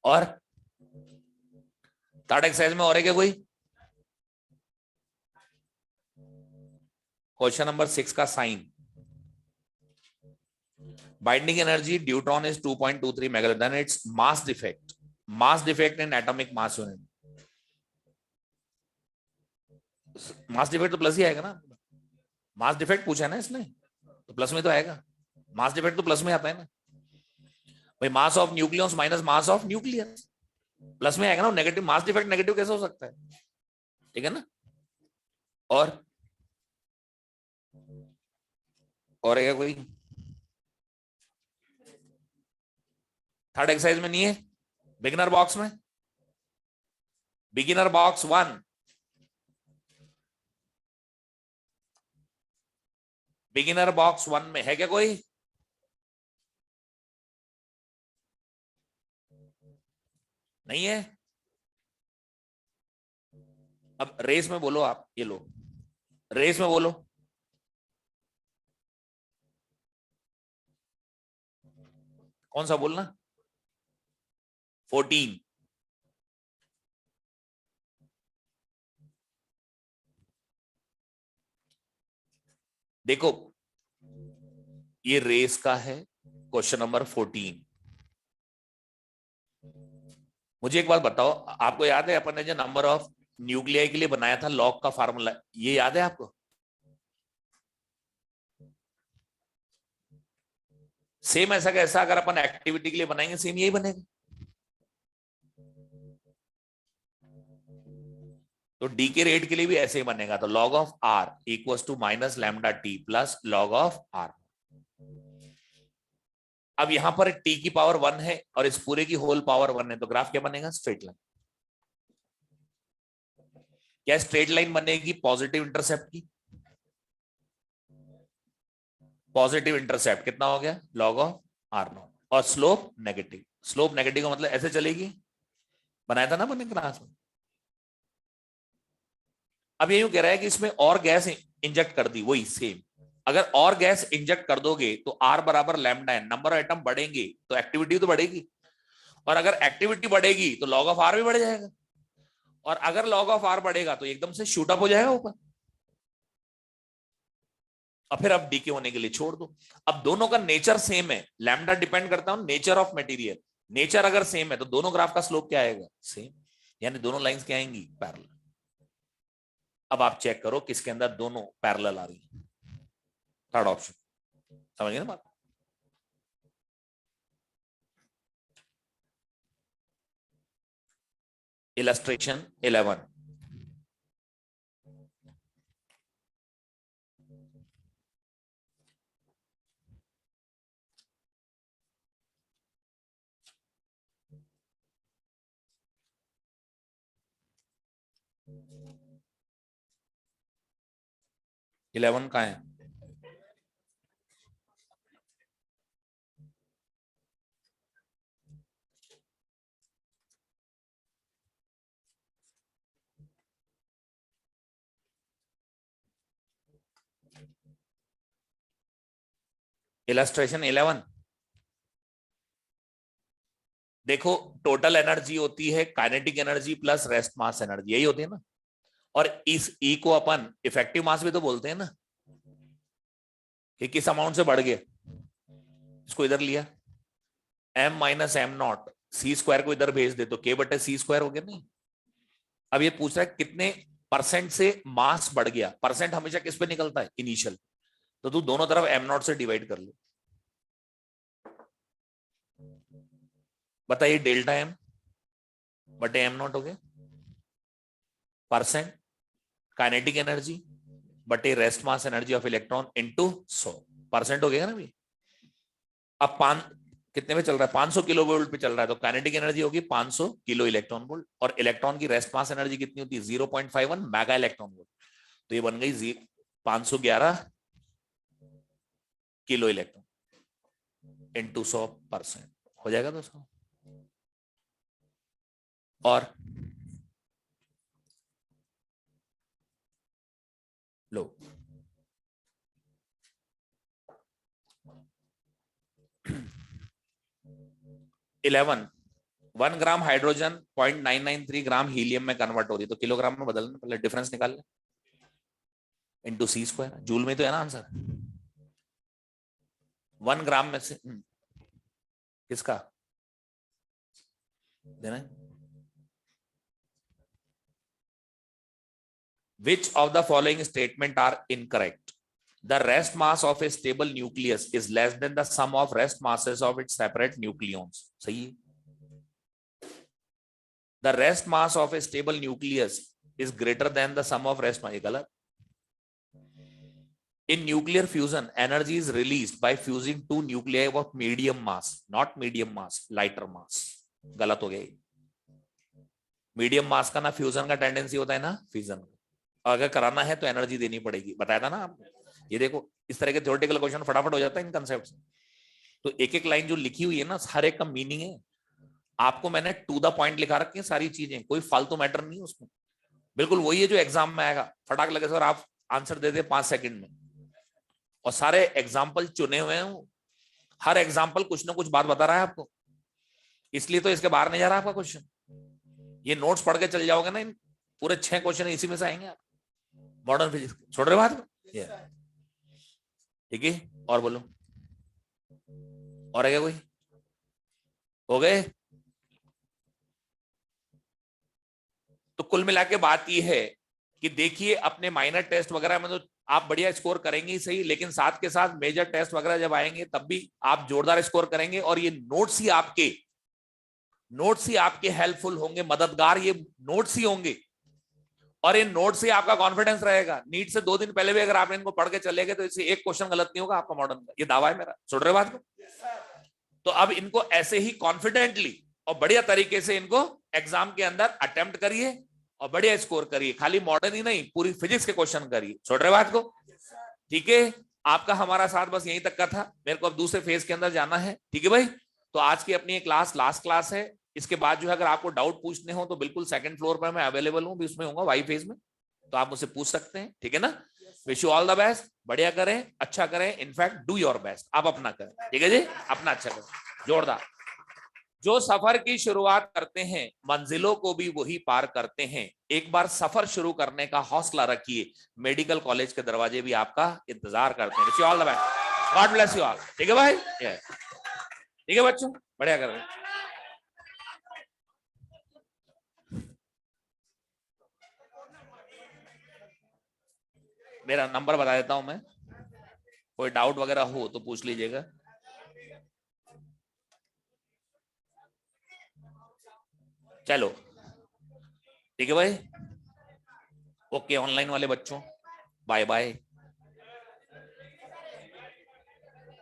और थर्ड एक्सरसाइज में और है क्या कोई? क्वेश्चन नंबर 6 का sign. Binding energy deuteron is 2.23 mega, then its mass defect, mass defect in atomic mass unit. Mass defect तो प्लस ही आएगा ना, मास डिफेक्ट पूछा है ना इसने, तो प्लस में तो आएगा। मास डिफेक्ट तो प्लस में आता है ना भाई, mass of nucleus minus mass of nucleus, plus में आएगा ना। नेगेटिव मास डिफेक्ट नेगेटिव कैसे हो सकता है? ठीक है ना। और है क्या कोई? थर्ड एक्सरसाइज में नहीं है? बिगिनर बॉक्स में, बिगिनर बॉक्स 1, बिगिनर बॉक्स 1 में है क्या कोई? नहीं है? अब रेस में बोलो आप, ये लो रेस में बोलो। कौन सा बोलना? 14। देखो ये रेस का है, क्वेश्चन नंबर 14। मुझे एक बात बताओ, आपको याद है अपन ने जो नंबर ऑफ न्यूक्लियाई के लिए बनाया था लॉग का फार्मूला, ये याद है आपको? सेम ऐसा कैसा अगर अपन एक्टिविटी के लिए बनाएंगे सेम यही बनेगा। तो डी के रेट के लिए भी ऐसे ही बनेगा, तो log of R equals to minus lambda t plus log of R. अब यहां पर टी की पावर 1 है और इस पूरे की होल पावर 1 है, तो ग्राफ क्या बनेगा? Straight line. क्या स्ट्रेट लाइन बनेगी पॉजिटिव इंटरसेप्ट की? पॉजिटिव इंटरसेप्ट कितना हो गया? Log of R naught. और स्लोप नेगेटिव, स्लोप नेगेटिव का मतलब ऐसे चलेगी, बनाया था ना अपने क्लास में। अब ये यूं कह रहा है कि इसमें और गैस इंजेक्ट कर दी, वही सेम अगर और गैस इंजेक्ट कर दोगे तो R बराबर लैम्डा है, नंबर ऑफ एटम बढ़ेंगे तो एक्टिविटी तो बढ़ेगी, और अगर एक्टिविटी बढ़ेगी तो लॉग ऑफ R भी बढ़ जाएगा, और अगर लॉग ऑफ R बढ़ेगा तो एकदम से शूट अप हो जाएगा ऊपर, और फिर अब डीके होने के लिए छोड़ दो। अब दोनों का नेचर सेम है, लैम्डा डिपेंड करता है नेचर ऑफ मटेरियल, नेचर अगर सेम है तो दोनों ग्राफ का स्लोप क्या आएगा, सेम, यानी दोनों लाइंस क्या आएंगी, पैरेलल। अब आप चेक करो किसके अंदर दोनों पैरेलल आ रही है, थर्ड ऑप्शन, समझ गए ना बात। इलस्ट्रेशन 11, इलेवन कहाँ है, इलस्ट्रेशन 11। देखो टोटल एनर्जी होती है kinetic energy plus rest mass energy, यही होती है ना, और इस ई को अपन इफेक्टिव मास भी तो बोलते हैं ना, कि किस अमाउंट से बढ़ गया, इसको इधर लिया m minus m naught, c square को इधर भेज दे तो k बटे सी स्क्वायर हो गया नहीं। अब ये पूछ रहा है कितने परसेंट से मास बढ़ गया, परसेंट हमेशा किस पे निकलता है, इनिशियल, तो तू दोनों तरफ m नॉट से डिवाइड कर ले, बताइए डेल्टा m बटे m नॉट हो गया, परसेंट काइनेटिक एनर्जी बटे rest mass energy of electron into 100% हो गया ना भाई। अब कितने पे चल रहा है, 500 किलो वोल्ट पे चल रहा है, तो काइनेटिक एनर्जी होगी 500 किलो इलेक्ट्रॉन वोल्ट, और इलेक्ट्रॉन की रेस्ट मास एनर्जी कितनी होती है 0.51 मेगा इलेक्ट्रॉन वोल्ट, तो ये बन गई 511 किलो इलेक्ट्रॉन इनटू 100%, हो जाएगा दोस्तों। और लो 11 1 ग्राम हाइड्रोजन 0.993 ग्राम हीलियम में कन्वर्ट हो रही है, तो किलोग्राम में बदलना, पहले डिफरेंस निकाल ले, इनटू सी स्क्वायर, जूल में तो है ना आंसर, 1 ग्राम में से किसका देना है, which of the following statement are incorrect, the rest mass of a stable nucleus is less than the sum of rest masses of its separate nucleons, सही है, the rest mass of a stable nucleus is greater than the sum of rest mass, ये गलत, in nuclear fusion energy is released by fusing two nuclei of medium mass, not medium mass, lighter mass, गलत हो गया, medium मास का ना fusion का tendency होता है ना फ्यूजन, अगर कराना है तो एनर्जी देनी पड़ेगी, बताया था ना आपने, ये देखो इस तरह के थ्योरेटिकल क्वेश्चन फटाफट हो जाता है इन कॉन्सेप्ट्स, तो एक एक लाइन जो लिखी हुई है ना हर एक का मीनिंग है, आपको मैंने टू द पॉइंट लिखा रखी है सारी चीजें, कोई फालतू मैटर नहीं है उसमें, बिल्कुल वही है जो एग्जाम में आएगा, फटाक लगे सर आप आंसर दे दे 5 सेकंड में, और सारे एग्जाम्पल चुने हुए हैं, हर एग्जाम्पल कुछ ना कुछ बात बता रहा है आपको, इसलिए तो इसके बाहर नहीं जा रहा आपका क्वेश्चन, ये नोट्स पढ़ के चल जाओगे ना, पूरे 6 क्वेश्चन इसी में से आएंगे आप, मॉडर्न फिजिक्स छोड़ रहे बात, ठीक है, और बोलो, और है क्या कोई, हो गए, तो कुल मिला के बात ये है कि देखिए अपने माइनर टेस्ट वगैरह में तो आप बढ़िया स्कोर करेंगे ही सही, लेकिन साथ के साथ मेजर टेस्ट वगैरह जब आएंगे तब भी आप जोरदार स्कोर करेंगे, और ये नोट्स ही आपके हेल्पफुल होंगे, मददगार ये नोट्स ही होंगे, और इन नोट से आपका कॉन्फिडेंस रहेगा, नीट से 2 दिन पहले भी अगर आपने इनको पढ़ के चले गए तो इससे एक क्वेश्चन गलत नहीं होगा आपका मॉडर्न का, ये दावा है मेरा, सुन रहे बात को, तो अब इनको ऐसे ही कॉन्फिडेंटली और बढ़िया तरीके से इनको एग्जाम के अंदर अटेम्प्ट करिए और बढ़िया स्कोर करिए, खाली मॉडर्न ही नहीं पूरी फिजिक्स के क्वेश्चन करिए, सुन रहे बात को, ठीक है, आपका हमारा साथ बस यहीं तक का था, मेरे को अब दूसरे फेज के अंदर जाना है, ठीक है भाई, तो आज की अपनी क्लास लास्ट क्लास है, इसके बाद जो है अगर आपको डाउट पूछने हो तो बिल्कुल सेकंड फ्लोर पर मैं अवेलेबल हूँ, भी उसमें होगा वाई फेज में, तो आप मुझसे पूछ सकते हैं, ठीक है ना, wish you all the best, बढ़िया करें, अच्छा करें, इनफैक्ट डू योर बेस्ट, आप अपना करें, ठीक है जी, अपना अच्छा करें, जोरदार। जो सफर की शुरुआत करते हैं मंजिलों को भी वही पार करते हैं, एक बार सफर शुरू करने का हौसला रखिए, मेडिकल कॉलेज के दरवाजे भी आपका इंतजार करते हैं। Wish you all the best, God bless you all, ठीक है भाई, ठीक है बच्चों, बढ़िया कर रहे हैं। मेरा नंबर बता देता हूं मैं, कोई डाउट वगैरह हो तो पूछ लीजिएगा। चलो ठीक है भाई, ओके ऑनलाइन वाले बच्चों, बाय बाय।